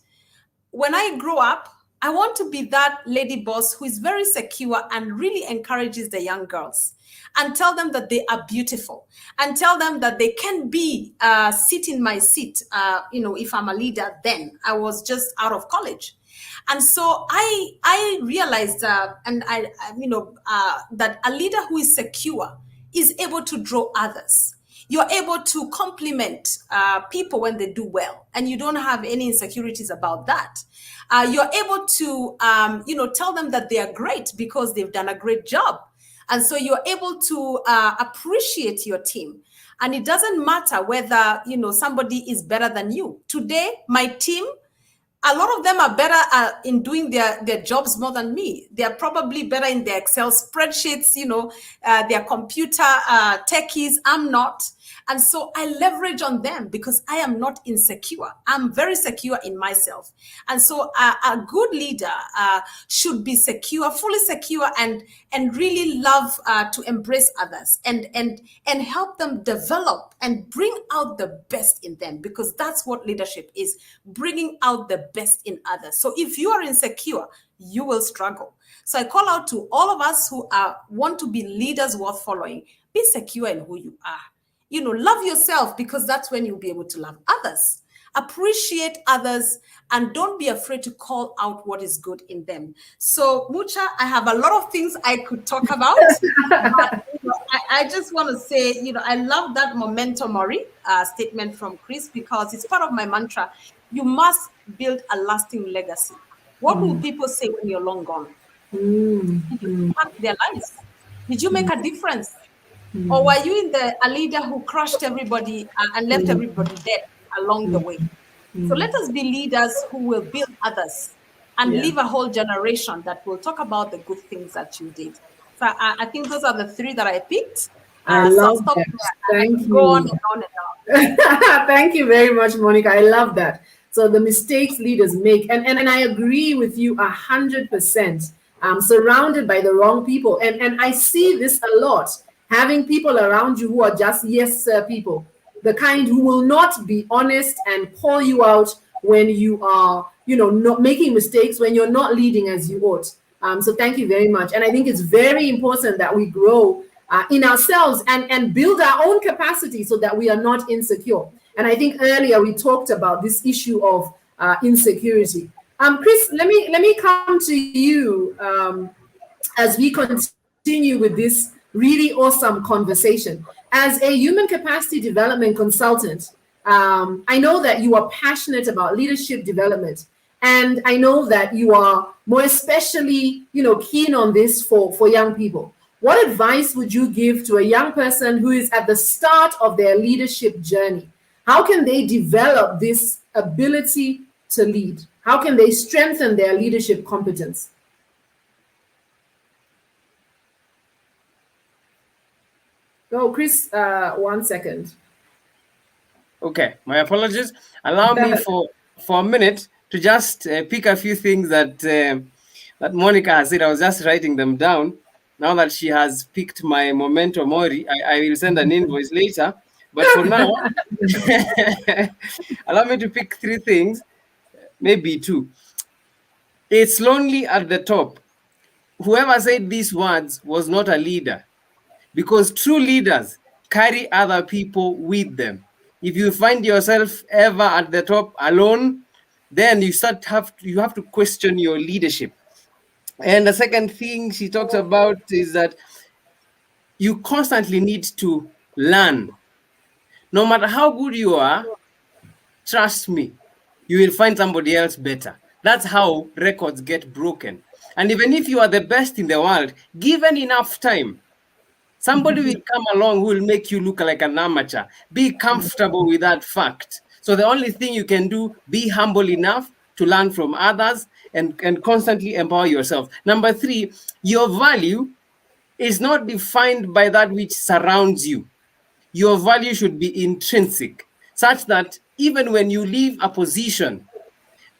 C: when I grow up, I want to be that lady boss who is very secure and really encourages the young girls and tell them that they are beautiful and tell them that they can be sit in my seat. If I'm a leader, then I was just out of college. And so I realized that a leader who is secure is able to draw others. You're able to compliment people when they do well, and you don't have any insecurities about that. You're able to, tell them that they are great because they've done a great job. And so you're able to appreciate your team. And it doesn't matter whether, somebody is better than you. Today, my team, a lot of them are better in doing their jobs more than me. They are probably better in their Excel spreadsheets, their computer techies. I'm not. And so I leverage on them because I am not insecure. I'm very secure in myself. And so a good leader should be secure, fully secure, and really love to embrace others and help them develop and bring out the best in them, because that's what leadership is, bringing out the best in others. So if you are insecure, you will struggle. So I call out to all of us who want to be leaders worth following. Be secure in who you are. Love yourself, because that's when you'll be able to love others. Appreciate others, and don't be afraid to call out what is good in them. So, Mucha, I have a lot of things I could talk about, but I just want to say, I love that memento mori statement from Chris, because it's part of my mantra. You must build a lasting legacy. What will people say when you're long gone? Did you impact their lives? Did you make a difference? Or were you a leader who crushed everybody and left everybody dead along the way? So let us be leaders who will build others and leave a whole generation that will talk about the good things that you did. So I think those are the three that I picked.
A: I love that. Thank you.
C: Go on and on and
A: on. Thank you very much, Monica. I love that. So the mistakes leaders make, and I agree with you 100%. Surrounded by the wrong people, and I see this a lot. Having people around you who are just yes sir people, the kind who will not be honest and call you out when you are, not making mistakes, when you're not leading as you ought. So thank you very much. And I think it's very important that we grow in ourselves and build our own capacity so that we are not insecure. And I think earlier we talked about this issue of insecurity. Chris, let me come to you as we continue with this really awesome conversation. As a human capacity development consultant, I know that you are passionate about leadership development, and I know that you are more especially, keen on this for young people. What advice would you give to a young person who is at the start of their leadership journey? How can they develop this ability to lead? How can they strengthen their leadership competence? Oh, Chris, 1 second.
D: Okay, my apologies. Allow me for a minute to just pick a few things that that Monica has said. I was just writing them down. Now that she has picked my memento mori, I will send an invoice later. But for now, allow me to pick 3 things, maybe 2. It's lonely at the top. Whoever said these words was not a leader, because true leaders carry other people with them. If you find yourself ever at the top alone, then you have to question your leadership. And the second thing she talks about is that you constantly need to learn. No matter how good you are, trust me, you will find somebody else better. That's how records get broken. And even if you are the best in the world, given enough time, somebody will come along who will make you look like an amateur. Be comfortable with that fact. So the only thing you can do, be humble enough to learn from others and constantly empower yourself. Number 3, your value is not defined by that which surrounds you. Your value should be intrinsic, such that even when you leave a position,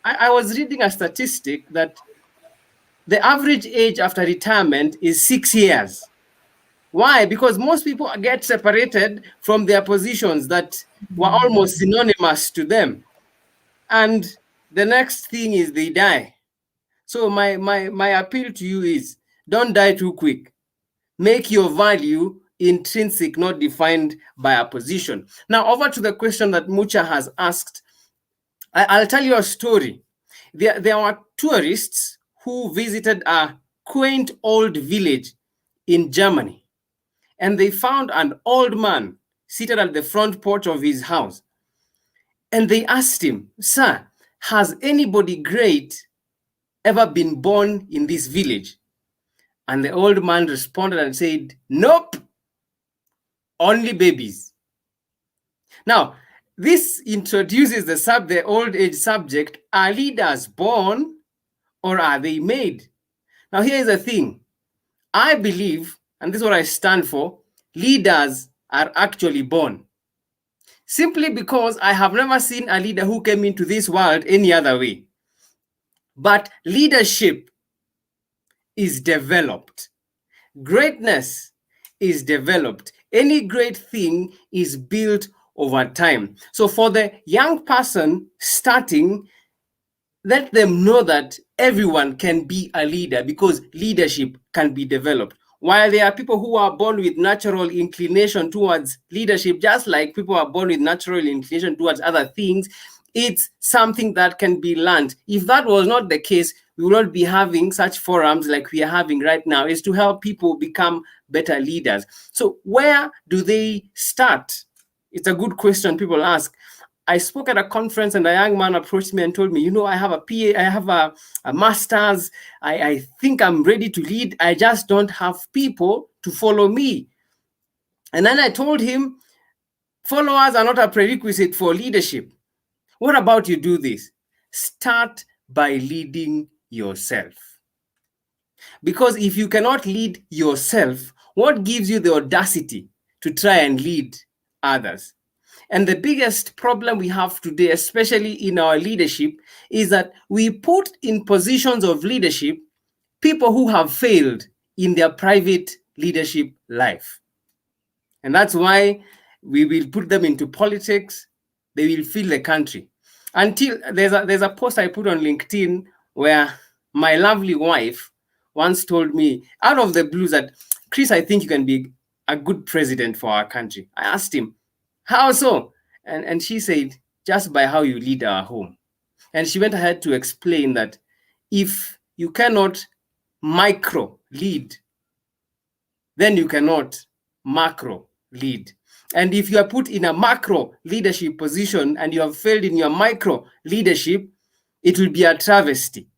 D: I was reading a statistic that the average age after retirement is 6 years. Why? Because most people get separated from their positions that were almost synonymous to them. And the next thing is they die. So my appeal to you is, don't die too quick. Make your value intrinsic, not defined by a position. Now, over to the question that Mucha has asked. I'll tell you a story. There were tourists who visited a quaint old village in Germany, and they found an old man seated at the front porch of his house. And they asked him, "Sir, has anybody great ever been born in this village?" And the old man responded and said, "Nope, only babies." Now, this introduces the old age subject. Are leaders born or are they made? Now, here's the thing. I believe, and this is what I stand for, leaders are actually born. simply because I have never seen a leader who came into this world any other way. But leadership is developed. Greatness is developed. Any great thing is built over time. So for the young person starting, let them know that everyone can be a leader because leadership can be developed. While there are people who are born with natural inclination towards leadership, just like people are born with natural inclination towards other things, it's something that can be learned. If that was not the case, we will not be having such forums like we are having right now, is to help people become better leaders. So where do they start? It's a good question people ask. I spoke at a conference and a young man approached me and told me, I have a PA, I have a master's. I think I'm ready to lead. I just don't have people to follow me. And then I told him, followers are not a prerequisite for leadership. What about you do this? Start by leading yourself. Because if you cannot lead yourself, what gives you the audacity to try and lead others? And the biggest problem we have today, especially in our leadership, is that we put in positions of leadership people who have failed in their private leadership life. And that's why we will put them into politics. They will fill the country. Until there's a post I put on LinkedIn where my lovely wife once told me out of the blue that, Chris, I think you can be a good president for our country. I asked him, how so? And she said, just by how you lead our home. And she went ahead to explain that if you cannot micro lead, then you cannot macro lead. And if you are put in a macro leadership position and you have failed in your micro leadership, it will be a travesty.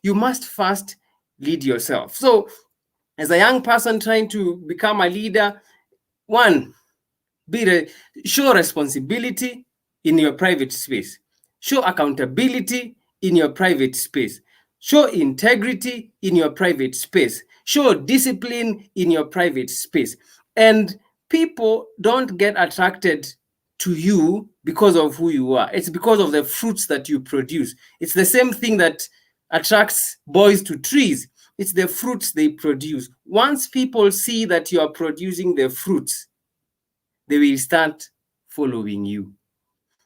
D: You must first lead yourself. So as a young person trying to become a leader, one, show responsibility in your private space. Show accountability in your private space. Show integrity in your private space. Show discipline in your private space. And people don't get attracted to you because of who you are. It's because of the fruits that you produce. It's the same thing that attracts boys to trees. It's the fruits they produce. Once people see that you are producing the fruits, they will start following you.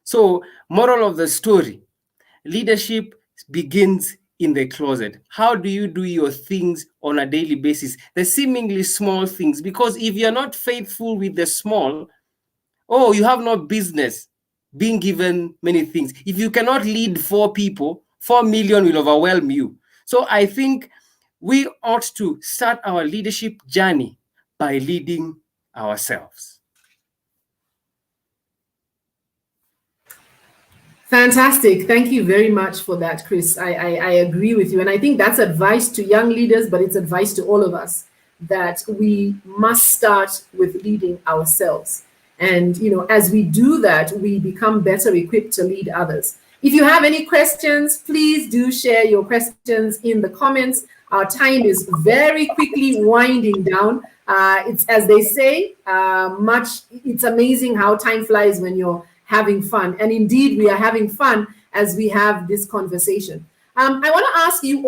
D: So, moral of the story, leadership begins in the closet. How do you do your things on a daily basis? The seemingly small things, because if you're not faithful with the small, you have no business being given many things. If you cannot lead 4 people, 4 million will overwhelm you. So I think we ought to start our leadership journey by leading ourselves.
A: Fantastic. Thank you very much for that, Chris. I agree with you. And I think that's advice to young leaders, but it's advice to all of us that we must start with leading ourselves. And, as we do that, we become better equipped to lead others. If you have any questions, please do share your questions in the comments. Our time is very quickly winding down. It's, as they say, it's amazing how time flies when you're having fun. And indeed, we are having fun as we have this conversation. I want to ask you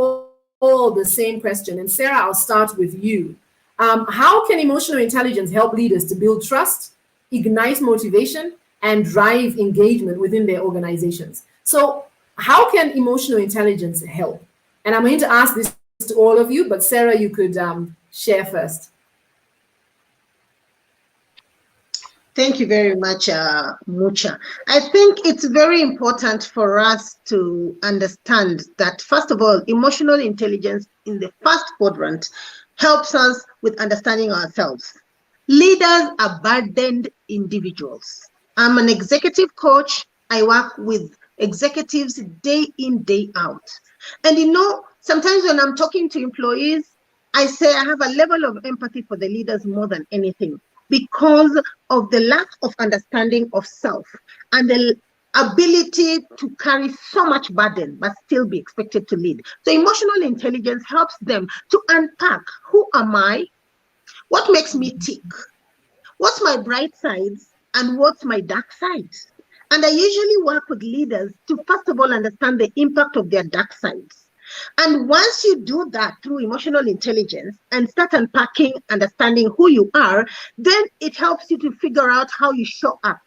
A: all the same question. And Sarah, I'll start with you. How can emotional intelligence help leaders to build trust, ignite motivation, and drive engagement within their organizations? So how can emotional intelligence help? And I'm going to ask this to all of you, but Sarah, you could share first.
B: Thank you very much, Mucha. I think it's very important for us to understand that, first of all, emotional intelligence in the first quadrant helps us with understanding ourselves. Leaders are burdened individuals. I'm an executive coach. I work with executives day in, day out. And sometimes when I'm talking to employees, I say I have a level of empathy for the leaders more than anything, because of the lack of understanding of self and the ability to carry so much burden but still be expected to lead. So emotional intelligence helps them to unpack, who am I? What makes me tick? What's my bright sides and what's my dark side. And I usually work with leaders to first of all understand the impact of their dark sides. And once you do that through emotional intelligence and start unpacking, understanding who you are, then it helps you to figure out how you show up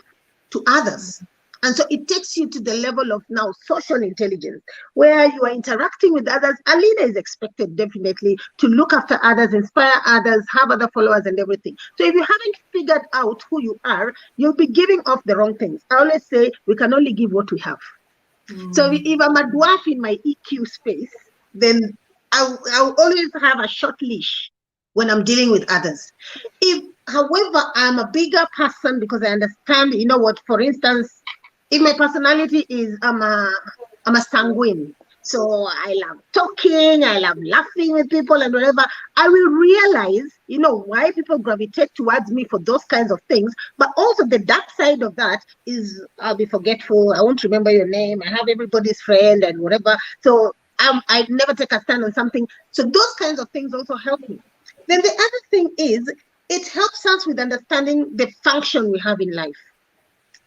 B: to others. And so it takes you to the level of now social intelligence, where you are interacting with others. A leader is expected definitely to look after others, inspire others, have other followers and everything. So if you haven't figured out who you are, you'll be giving off the wrong things. I always say we can only give what we have. So if I'm a dwarf in my EQ space, then I'll always have a short leash when I'm dealing with others. If, however, I'm a bigger person because I understand, you know what, for instance, if my personality is I'm a sanguine, so I love talking, I love laughing with people and whatever, I will realize, you know, why people gravitate towards me for those kinds of things. But also the dark side of that is I'll be forgetful, I won't remember your name, I have everybody's friend and whatever. So I never take a stand on something. So those kinds of things also help me. Then the other thing is it helps us with understanding the function we have in life,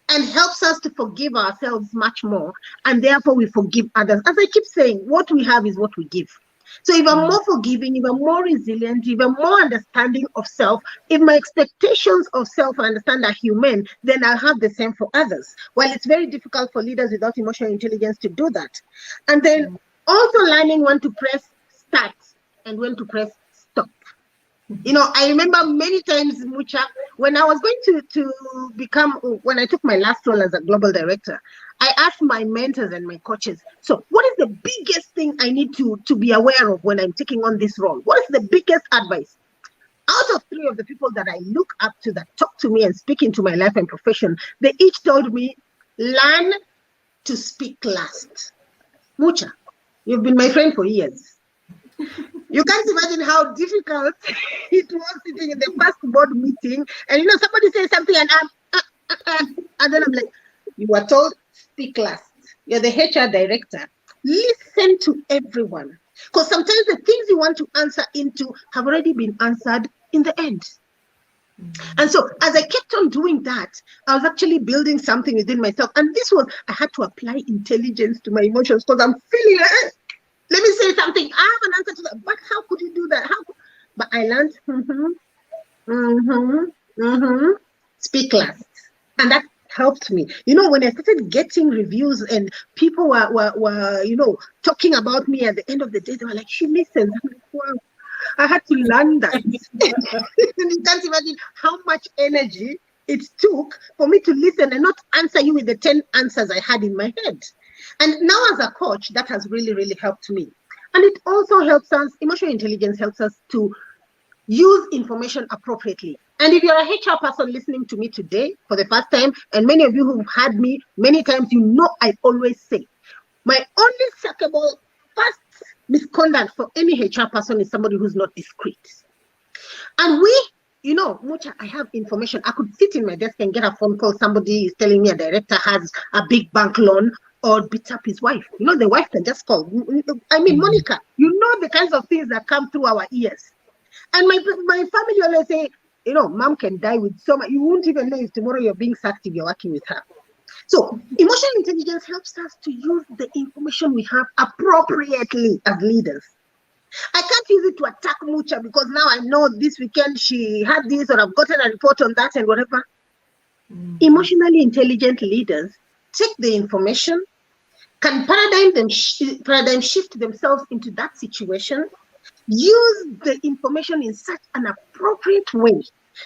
B: and helps us to forgive ourselves much more, and therefore we forgive others. As I keep saying, what we have is what we give. So if I'm more forgiving, if I'm more resilient, if I'm more understanding of self, if my expectations of self I understand are human, then I'll have the same for others. Well, it's very difficult for leaders without emotional intelligence to do that. And then also learning when to press start and when to press stop. You know, I remember many times, Mucha, when I was going to become, when I took my last role as a global director, I asked my mentors and my coaches, so what is the biggest thing I need to be aware of when I'm taking on this role? What is the biggest advice? Out of 3 of the people that I look up to that talk to me and speak into my life and profession, they each told me, learn to speak last. Mucha, you've been my friend for years. You can't imagine how difficult it was sitting in the first board meeting, and you know somebody says something, and and then I'm like, you were told speak last. You're the HR director. Listen to everyone, because sometimes the things you want to answer into have already been answered in the end. And so as I kept on doing that, I was actually building something within myself, and this was I had to apply intelligence to my emotions, because I'm feeling like, let me say something. I have an answer to that. But how could you do that? But I learned speak last. And that helped me. You know, when I started getting reviews and people were you know, talking about me at the end of the day, they were like, she listens. I'm like, wow. I had to learn that. You can't imagine how much energy it took for me to listen and not answer you with the 10 answers I had in my head. And now as a coach, that has really, really helped me. And it also helps us, emotional intelligence helps us to use information appropriately. And if you're a HR person listening to me today for the first time, and many of you who've had me many times, you know I always say, my only sackable first misconduct for any HR person is somebody who's not discreet. And you know, Mucha, I have information. I could sit in my desk and get a phone call. Somebody is telling me a director has a big bank loan or beat up his wife. You know, the wife can just call. I mean, Monica, you know the kinds of things that come through our ears. And my family always say, you know, mom can die with so much. You won't even know if tomorrow you're being sacked if you're working with her. So emotional intelligence helps us to use the information we have appropriately as leaders. I can't use it to attack Mucha because now I know this weekend she had this, or I've gotten a report on that and whatever. Emotionally intelligent leaders take the information, can paradigm shift themselves into that situation, use the information in such an appropriate way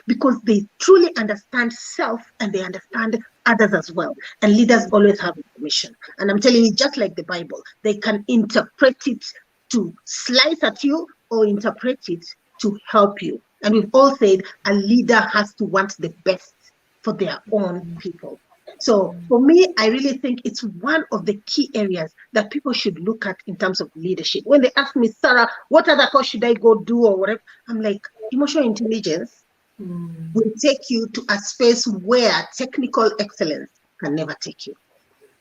B: because they truly understand self and they understand others as well. And leaders always have information. And I'm telling you, just like the Bible, they can interpret it to slice at you or interpret it to help you. And we've all said a leader has to want the best for their own people. So for me, I really think it's one of the key areas that people should look at in terms of leadership. When they ask me, Sarah, what other course should I go do or whatever? I'm like, emotional intelligence will take you to a space where technical excellence can never take you.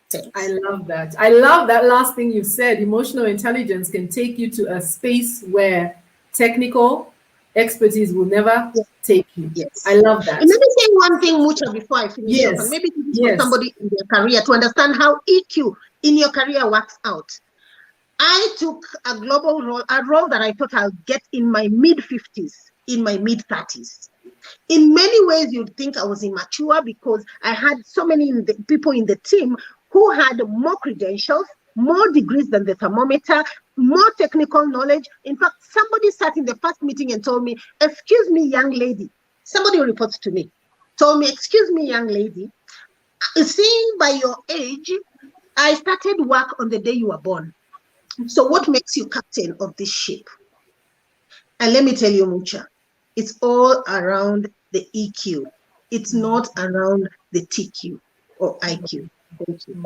B: Thanks.
A: I love that. I love that last thing you said. Emotional intelligence can take you to a space where technical expertise will never
E: Yes.
A: take you.
E: Yes.
A: I love that.
E: And let me say one thing, Mucha, before I finish up, and maybe this is for somebody in their career to understand how EQ in your career works out. I took a global role, a role that I thought I'll get in my mid-50s, in my mid-30s. In many ways, you'd think I was immature because I had so many people in the team who had more credentials, more degrees than the thermometer, more technical knowledge. In fact, somebody sat in the first meeting and told me, "Excuse me, young lady." Somebody who reports to me told me, "Excuse me, young lady, seeing by your age, I started work on the day you were born. So what makes you captain of this ship?" And let me tell you, Mucha, it's all around the EQ. It's not around the TQ or IQ. Thank you.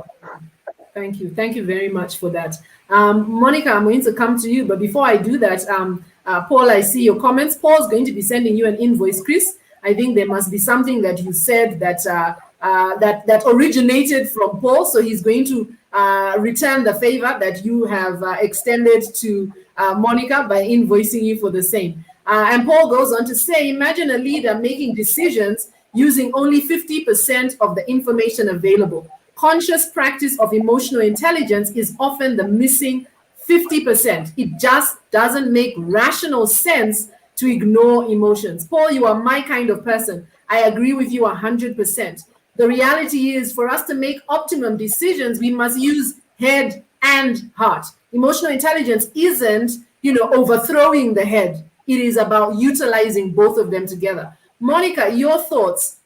A: Thank you. Thank you very much for that. Monica, I'm going to come to you. But before I do that, Paul, I see your comments. Paul's going to be sending you an invoice, Chris. I think there must be something that you said that that originated from Paul. So he's going to return the favor that you have extended to Monica by invoicing you for the same. And Paul goes on to say, imagine a leader making decisions using only 50% of the information available. Conscious practice of emotional intelligence is often the missing 50%. It just doesn't make rational sense to ignore emotions. Paul, you are my kind of person. I agree with you 100%. The reality is, for us to make optimum decisions, we must use head and heart. Emotional intelligence isn't, overthrowing the head. It is about utilizing both of them together. Monica, your thoughts.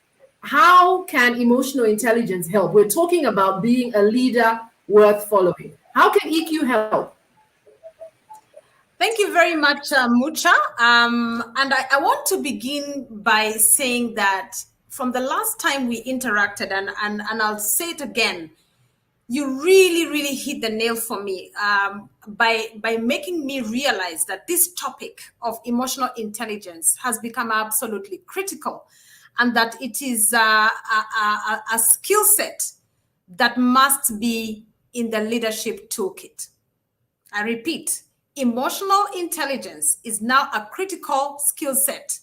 A: How can emotional intelligence help? We're talking about being a leader worth following. How can EQ help?
C: Thank you very much, Mucha. And I want to begin by saying that from the last time we interacted, and I'll say it again, you really, really hit the nail for me by making me realize that this topic of emotional intelligence has become absolutely critical, and that it is a skill set that must be in the leadership toolkit. I repeat, emotional intelligence is now a critical skill set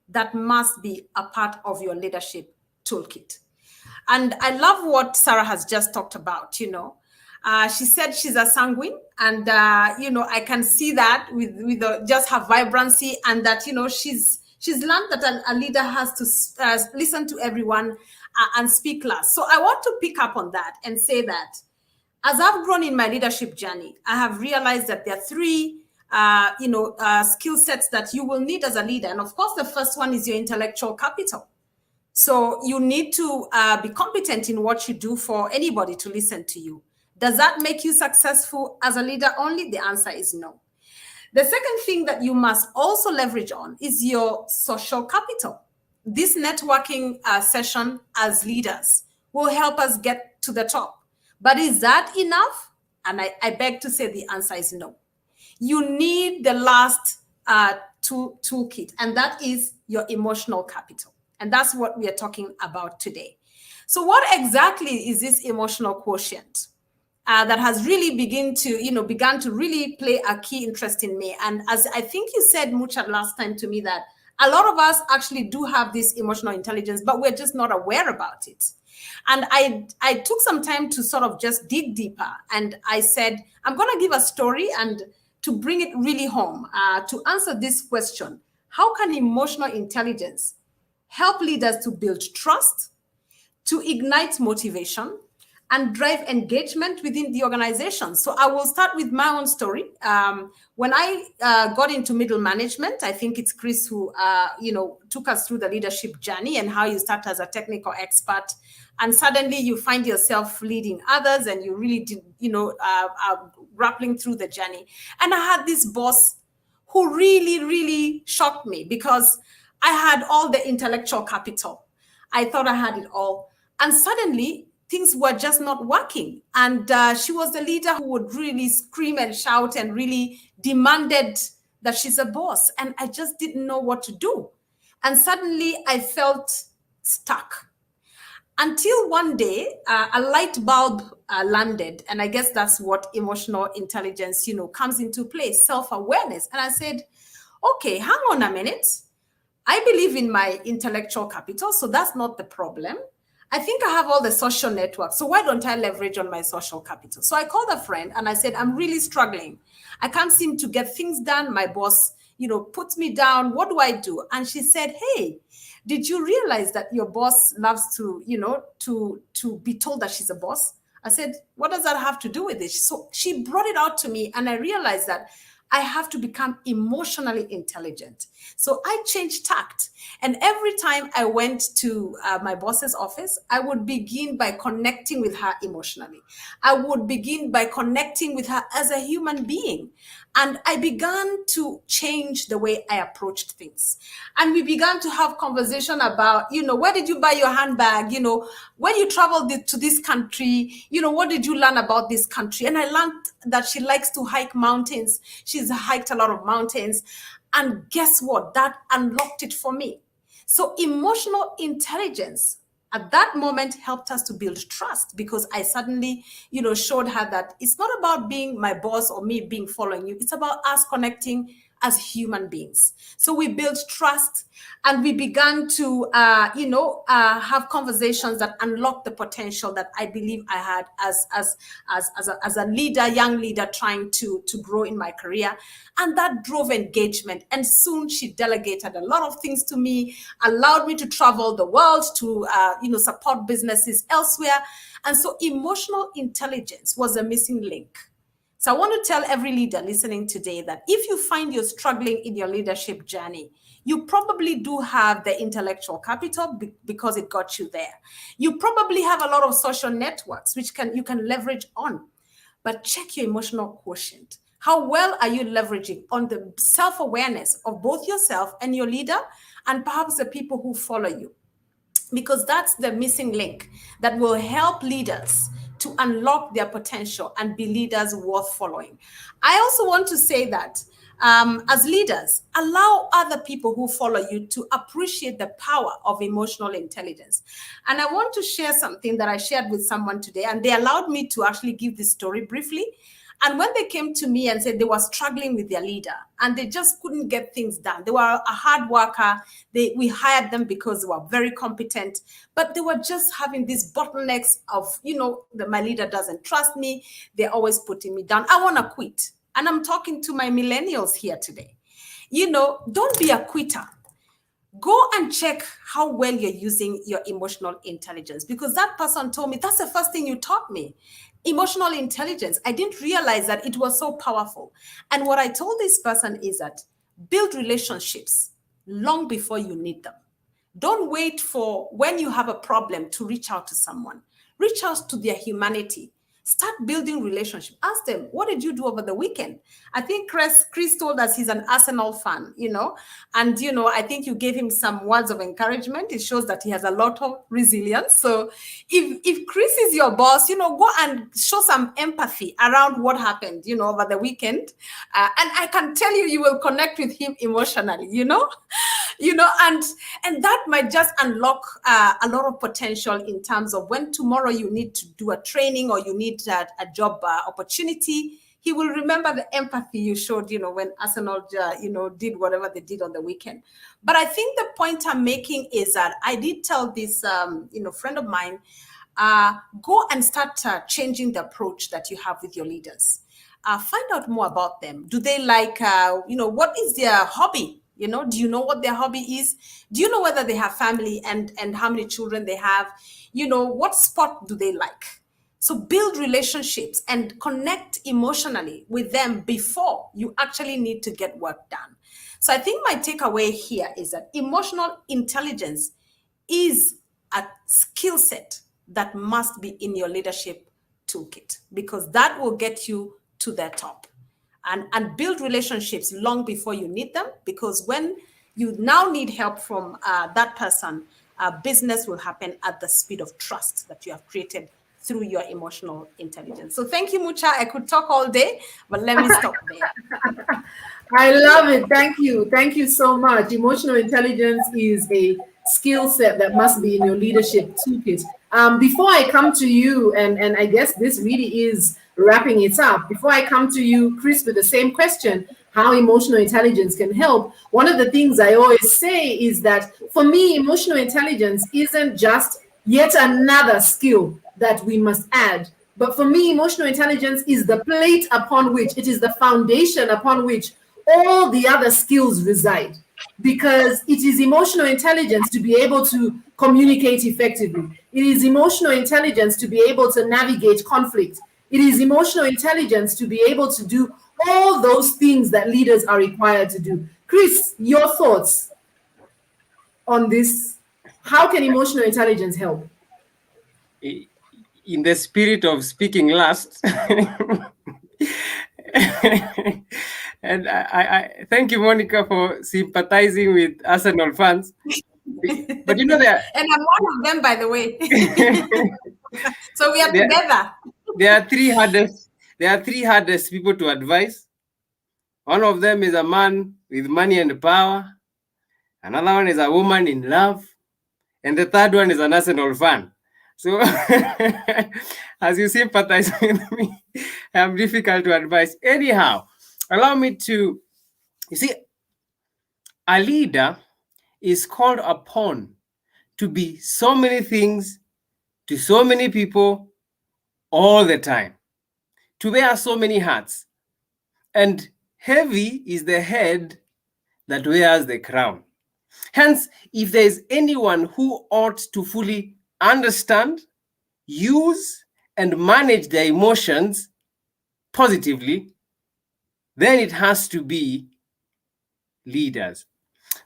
C: that must be a part of your leadership toolkit. And I love what Sarah has just talked about, she said she's a sanguine, and, I can see that with just her vibrancy, and that, she's learned that a leader has to listen to everyone and speak last. So I want to pick up on that and say that as I've grown in my leadership journey, I have realized that there are three skill sets that you will need as a leader. And of course, the first one is your intellectual capital. So you need to be competent in what you do for anybody to listen to you. Does that make you successful as a leader only? The answer is no. The second thing that you must also leverage on is your social capital. This networking session as leaders will help us get to the top. But is that enough? And I beg to say the answer is no. You need the last toolkit, and that is your emotional capital. And that's what we are talking about today. So what exactly is this emotional quotient that has really begun to really play a key interest in me? And as I think you said, Mucha, last time to me, that a lot of us actually do have this emotional intelligence, but we're just not aware about it. And I took some time to sort of just dig deeper. And I said, I'm going to give a story and to bring it really home to answer this question. How can emotional intelligence help leaders to build trust, to ignite motivation, and drive engagement within the organization? So I will start with my own story. When I got into middle management, I think it's Chris who, took us through the leadership journey and how you start as a technical expert, and suddenly you find yourself leading others, and you really did, grappling through the journey. And I had this boss who really, really shocked me because I had all the intellectual capital. I thought I had it all. And suddenly things were just not working. And she was the leader who would really scream and shout and really demanded that she's a boss. And I just didn't know what to do. And suddenly I felt stuck. Until one day, a light bulb landed. And I guess that's what emotional intelligence, comes into play, self-awareness. And I said, okay, hang on a minute. I believe in my intellectual capital, so that's not the problem. I think I have all the social networks, so why don't I leverage on my social capital? So I called a friend and I said, I'm really struggling. I can't seem to get things done. My boss, puts me down. What do I do? And she said, hey, did you realize that your boss loves to, to be told that she's a boss? I said, what does that have to do with it? So she brought it out to me, and I realized that I have to become emotionally intelligent. So I changed tact. And every time I went to my boss's office, I would begin by connecting with her emotionally. I would begin by connecting with her as a human being. And I began to change the way I approached things. And we began to have conversation about, where did you buy your handbag? When you traveled to this country, what did you learn about this country? And I learned that she likes to hike mountains. She's hiked a lot of mountains. And guess what? That unlocked it for me. So emotional intelligence at that moment helped us to build trust, because I suddenly, showed her that it's not about being my boss or me being following you. It's about us connecting as human beings. So we built trust, and we began to, have conversations that unlocked the potential that I believe I had as a leader, young leader trying to grow in my career. And that drove engagement. And soon she delegated a lot of things to me, allowed me to travel the world to, support businesses elsewhere. And so emotional intelligence was a missing link. So I want to tell every leader listening today that if you find you're struggling in your leadership journey, you probably do have the intellectual capital because it got you there. You probably have a lot of social networks which you can leverage on, but check your emotional quotient. How well are you leveraging on the self-awareness of both yourself and your leader, and perhaps the people who follow you? Because that's the missing link that will help leaders to unlock their potential and be leaders worth following. I also want to say that as leaders, allow other people who follow you to appreciate the power of emotional intelligence. And I want to share something that I shared with someone today, and they allowed me to actually give this story briefly. And when they came to me and said they were struggling with their leader and they just couldn't get things done, they were a hard worker. We hired them because they were very competent, but they were just having these bottlenecks of, my leader doesn't trust me. They're always putting me down. I want to quit. And I'm talking to my millennials here today. Don't be a quitter. Go and check how well you're using your emotional intelligence, because that person told me that's the first thing you taught me. Emotional intelligence. I didn't realize that it was so powerful. And what I told this person is that build relationships long before you need them. Don't wait for when you have a problem to reach out to someone. Reach out to their humanity. Start building relationship. Ask them, what did you do over the weekend? I think Chris told us he's an Arsenal fan, and, I think you gave him some words of encouragement. It shows that he has a lot of resilience. So if Chris is your boss, go and show some empathy around what happened, over the weekend. And I can tell you, you will connect with him emotionally, and that might just unlock a lot of potential in terms of when tomorrow you need to do a training or you need a job opportunity. He will remember the empathy you showed, when Arsenal, did whatever they did on the weekend. But I think the point I'm making is that I did tell this, friend of mine, go and start changing the approach that you have with your leaders. Find out more about them. Do they like, what is their hobby? Do you know what their hobby is? Do you know whether they have family and how many children they have? What sport do they like? So build relationships and connect emotionally with them before you actually need to get work done. So I think my takeaway here is that emotional intelligence is a skill set that must be in your leadership toolkit, because that will get you to the top. And build relationships long before you need them, because when you now need help from that person, business will happen at the speed of trust that you have created through your emotional intelligence. So thank you, Mucha. I could talk all day, but let me stop there.
A: I love it. Thank you. Thank you so much. Emotional intelligence is a skill set that must be in your leadership toolkit. Before I come to you, and I guess this really is wrapping it up. Before I come to you, Chris, with the same question, how emotional intelligence can help, one of the things I always say is that for me, emotional intelligence isn't just yet another skill that we must add. But for me, emotional intelligence is the plate upon which, it is the foundation upon which all the other skills reside. Because it is emotional intelligence to be able to communicate effectively. It is emotional intelligence to be able to navigate conflict. It is emotional intelligence to be able to do all those things that leaders are required to do. Chris, your thoughts on this? How can emotional intelligence help?
D: In the spirit of speaking last, and I thank you, Monica, for sympathizing with Arsenal fans. But you know that,
C: and I'm one of them, by the way. So we are together.
D: There are three hardest people to advise. One of them is a man with money and power. Another one is a woman in love. And the third one is an Arsenal fan. So as you sympathize with me, I'm difficult to advise. Anyhow, allow me to, you see, a leader is called upon to be so many things to so many people all the time, to wear so many hats. And heavy is the head that wears the crown. Hence, if there is anyone who ought to fully understand, use, and manage their emotions positively, then it has to be leaders.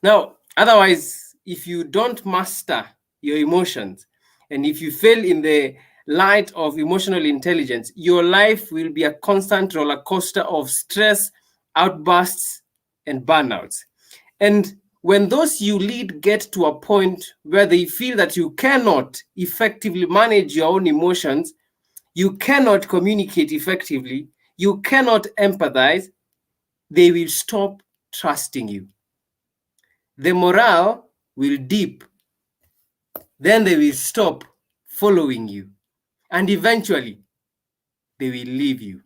D: Now, otherwise, if you don't master your emotions, and if you fail in the light of emotional intelligence, your life will be a constant roller coaster of stress, outbursts, and burnouts. And when those you lead get to a point where they feel that you cannot effectively manage your own emotions, you cannot communicate effectively, you cannot empathize, they will stop trusting you. The morale will dip. Then they will stop following you. And eventually, they will leave you.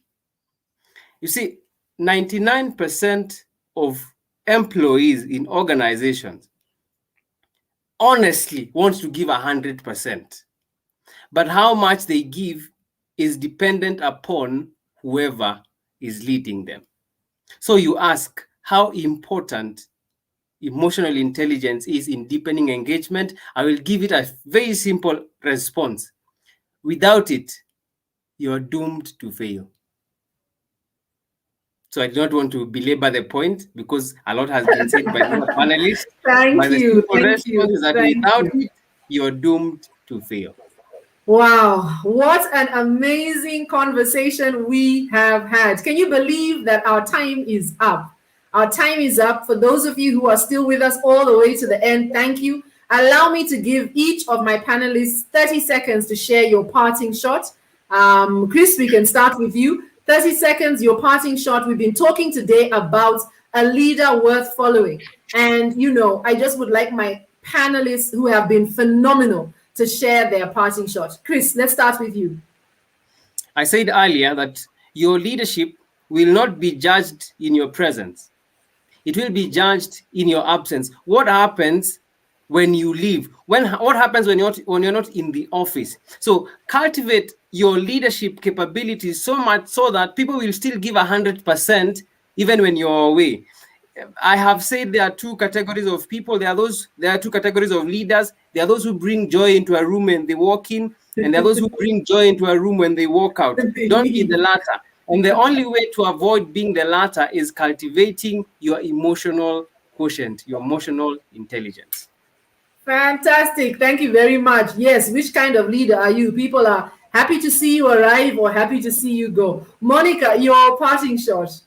D: You see, 99% of employees in organizations honestly want to give 100%. But how much they give is dependent upon whoever is leading them. So you ask how important emotional intelligence is in deepening engagement. I will give it a very simple response. Without it, you're doomed to fail. So I do not want to belabor the point because a lot has been said by the panelists.
A: Thank you.
D: Thank you. Is that without it, you're doomed to fail.
A: Wow, what an amazing conversation we have had. Can you believe that our time is up? Our time is up. For those of you who are still with us all the way to the end, thank you. Allow me to give each of my panelists 30 seconds to share your parting shot. Chris, we can start with you. 30 seconds, your parting shot. We've been talking today about a leader worth following. And, you know, I just would like my panelists who have been phenomenal to share their parting shot. Chris, let's start with you.
D: I said earlier that your leadership will not be judged in your presence. It will be judged in your absence. What happens when you leave? What happens when you're not in the office? So cultivate your leadership capabilities so much so that people will still give 100% even when you're away. I have said there are two categories of people. There are two categories of leaders. There are those who bring joy into a room when they walk in, and there are those who bring joy into a room when they walk out. Don't be the latter. And the only way to avoid being the latter is cultivating your emotional quotient, your emotional intelligence.
A: Fantastic. Thank you very much. Yes, which kind of leader are you? People are happy to see you arrive or happy to see you go. Monica, your parting shot.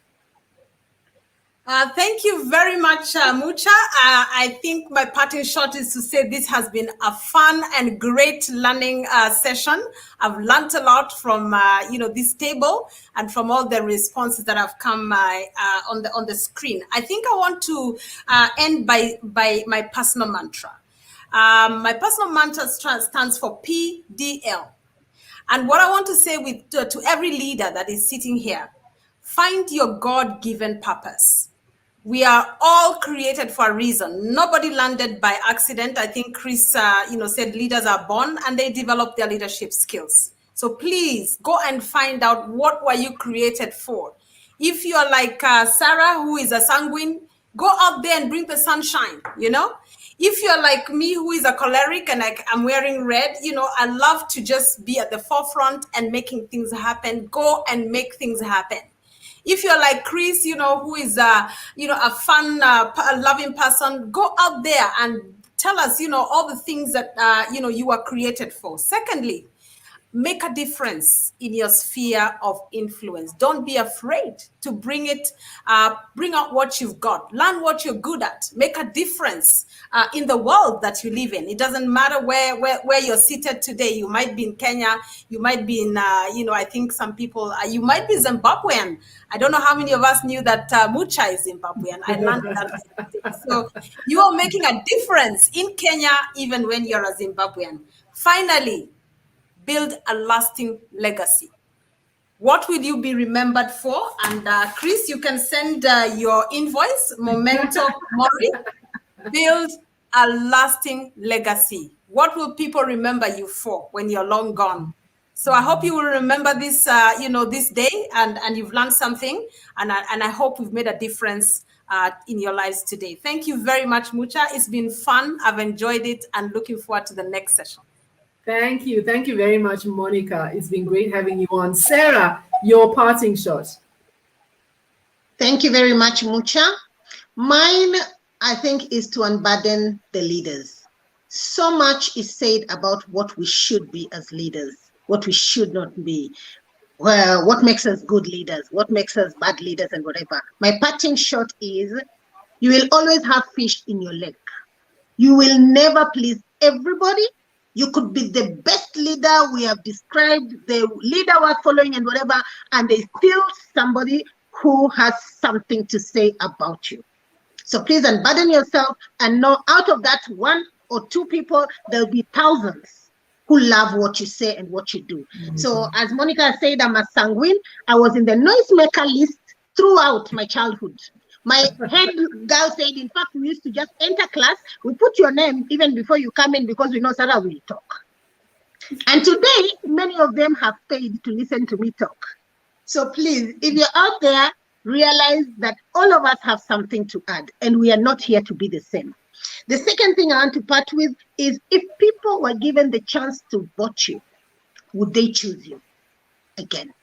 C: Thank you very much, Mucha. I think my parting shot is to say this has been a fun and great learning session. I've learned a lot from this table and from all the responses that have come on the screen. I think I want to end by my personal mantra. My personal mantra stands for PDL. And what I want to say to every leader that is sitting here, Find your God-given purpose. We are all created for a reason. Nobody landed by accident. I think Chris, said leaders are born and they develop their leadership skills. So please go and find out what were you created for. If you're like Sarah, who is a sanguine, go out there and bring the sunshine, If you're like me, who is a choleric and I'm wearing red, I love to just be at the forefront and making things happen. Go and make things happen. If you're like Chris, who is a fun, loving person, go out there and tell us, all the things that, you are created for. Secondly, make a difference in your sphere of influence. Don't be afraid to bring out what you've got. Learn what you're good at. Make a difference in the world that you live in. It doesn't matter where you're seated today. You might be in Kenya. You might be in, I think some people, you might be Zimbabwean. I don't know how many of us knew that Mucha is Zimbabwean. I learned that. So you are making a difference in Kenya, even when you're a Zimbabwean. Finally, build a lasting legacy. What will you be remembered for? And Chris, you can send your invoice, Momento Mori. Build a lasting legacy. What will people remember you for when you're long gone? So I hope you will remember this, this day, and you've learned something. And I hope we've made a difference in your lives today. Thank you very much, Mucha. It's been fun. I've enjoyed it and looking forward to the next session.
A: Thank you. Thank you very much, Monica. It's been great having you on. Sarah, your parting shot.
E: Thank you very much, Mucha. Mine, I think, is to unburden the leaders. So much is said about what we should be as leaders, what we should not be, what makes us good leaders, what makes us bad leaders, and whatever. My parting shot is, you will always have fish in your lake. You will never please everybody. You could be the best leader we have described, the leader we're following and whatever, and there's still somebody who has something to say about you. So please unburden yourself and know out of that one or two people, there'll be thousands who love what you say and what you do. Mm-hmm. So as Monica said, I'm a sanguine. I was in the noisemaker list throughout my childhood. My head girl said, in fact, we used to just enter class. We put your name even before you come in because we know Sarah will talk. And today, many of them have paid to listen to me talk. So please, if you're out there, realize that all of us have something to add and we are not here to be the same. The second thing I want to part with is, if people were given the chance to vote you, would they choose you again?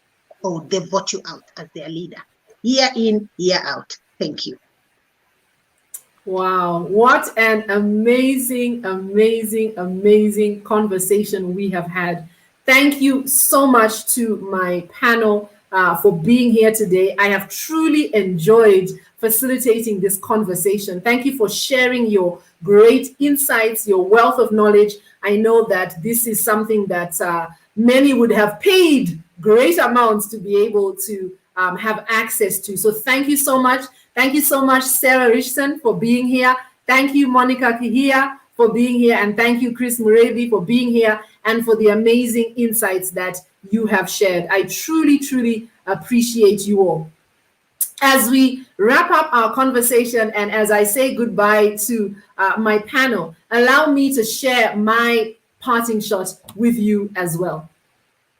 E: Or would they vote you out as their leader? Year in, year out. Thank you.
A: Wow, what an amazing, amazing, amazing conversation we have had. Thank you so much to my panel for being here today. I have truly enjoyed facilitating this conversation. Thank you for sharing your great insights, your wealth of knowledge. I know that this is something that many would have paid great amounts to be able to have access to. So thank you so much. Thank you so much, Sarah Richardson, for being here. Thank you, Monica Kihia, for being here. And thank you, Chris Murebi, for being here and for the amazing insights that you have shared. I truly, truly appreciate you all. As we wrap up our conversation and as I say goodbye to my panel, allow me to share my parting shot with you as well.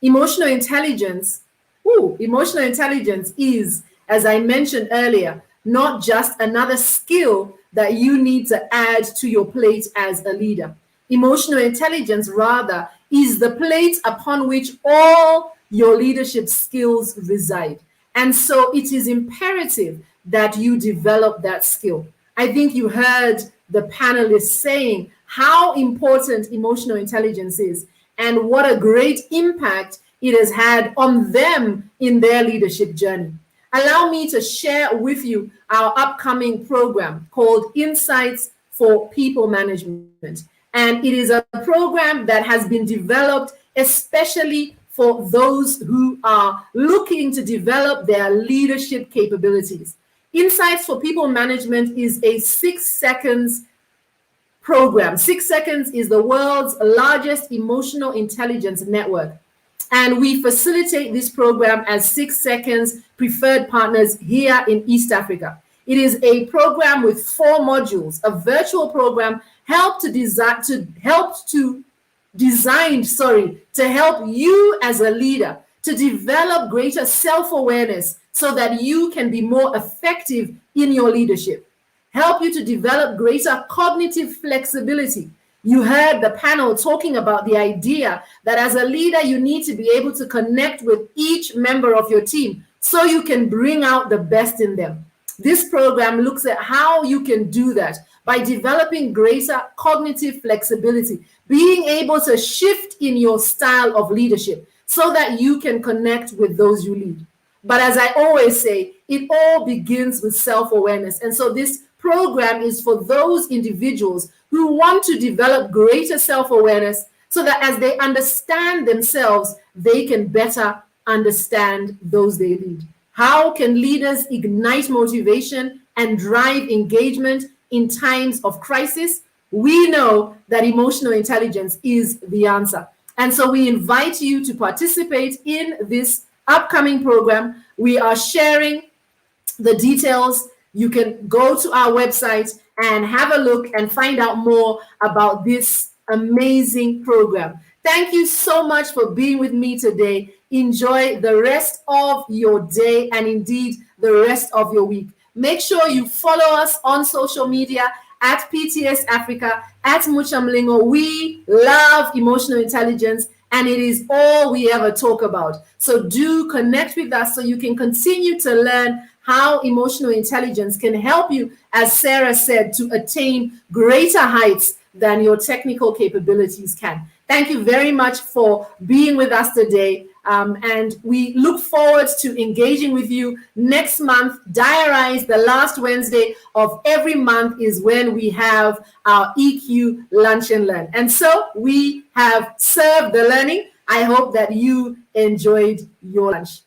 A: Emotional intelligence is, as I mentioned earlier, not just another skill that you need to add to your plate as a leader. Emotional intelligence, rather, is the plate upon which all your leadership skills reside. And so it is imperative that you develop that skill. I think you heard the panelists saying how important emotional intelligence is and what a great impact it has had on them in their leadership journey. Allow me to share with you our upcoming program called Insights for People Management. And it is a program that has been developed especially for those who are looking to develop their leadership capabilities. Insights for People Management is a 6 seconds program. 6 seconds is the world's largest emotional intelligence network. And we facilitate this program as 6 Seconds preferred partners here in East Africa. It is a program with 4 modules, a virtual program designed to help you as a leader to develop greater self-awareness so that you can be more effective in your leadership. Help you to develop greater cognitive flexibility. You heard the panel talking about the idea that as a leader, you need to be able to connect with each member of your team so you can bring out the best in them. This program looks at how you can do that by developing greater cognitive flexibility, being able to shift in your style of leadership so that you can connect with those you lead. But as I always say, it all begins with self-awareness. And so this program is for those individuals who want to develop greater self-awareness so that as they understand themselves, they can better understand those they lead. How can leaders ignite motivation and drive engagement in times of crisis? We know that emotional intelligence is the answer. And so we invite you to participate in this upcoming program. We are sharing the details. You can go to our website and have a look and find out more about this amazing program. Thank you so much for being with me today. Enjoy the rest of your day and indeed the rest of your week. Make sure you follow us on social media at PTS Africa, at Muchamlingo. We love emotional intelligence and it is all we ever talk about. So do connect with us so you can continue to learn how emotional intelligence can help you, as Sarah said, to attain greater heights than your technical capabilities can. Thank you very much for being with us today. And we look forward to engaging with you next month. Diarize the last Wednesday of every month is when we have our EQ Lunch and Learn. And so we have served the learning. I hope that you enjoyed your lunch.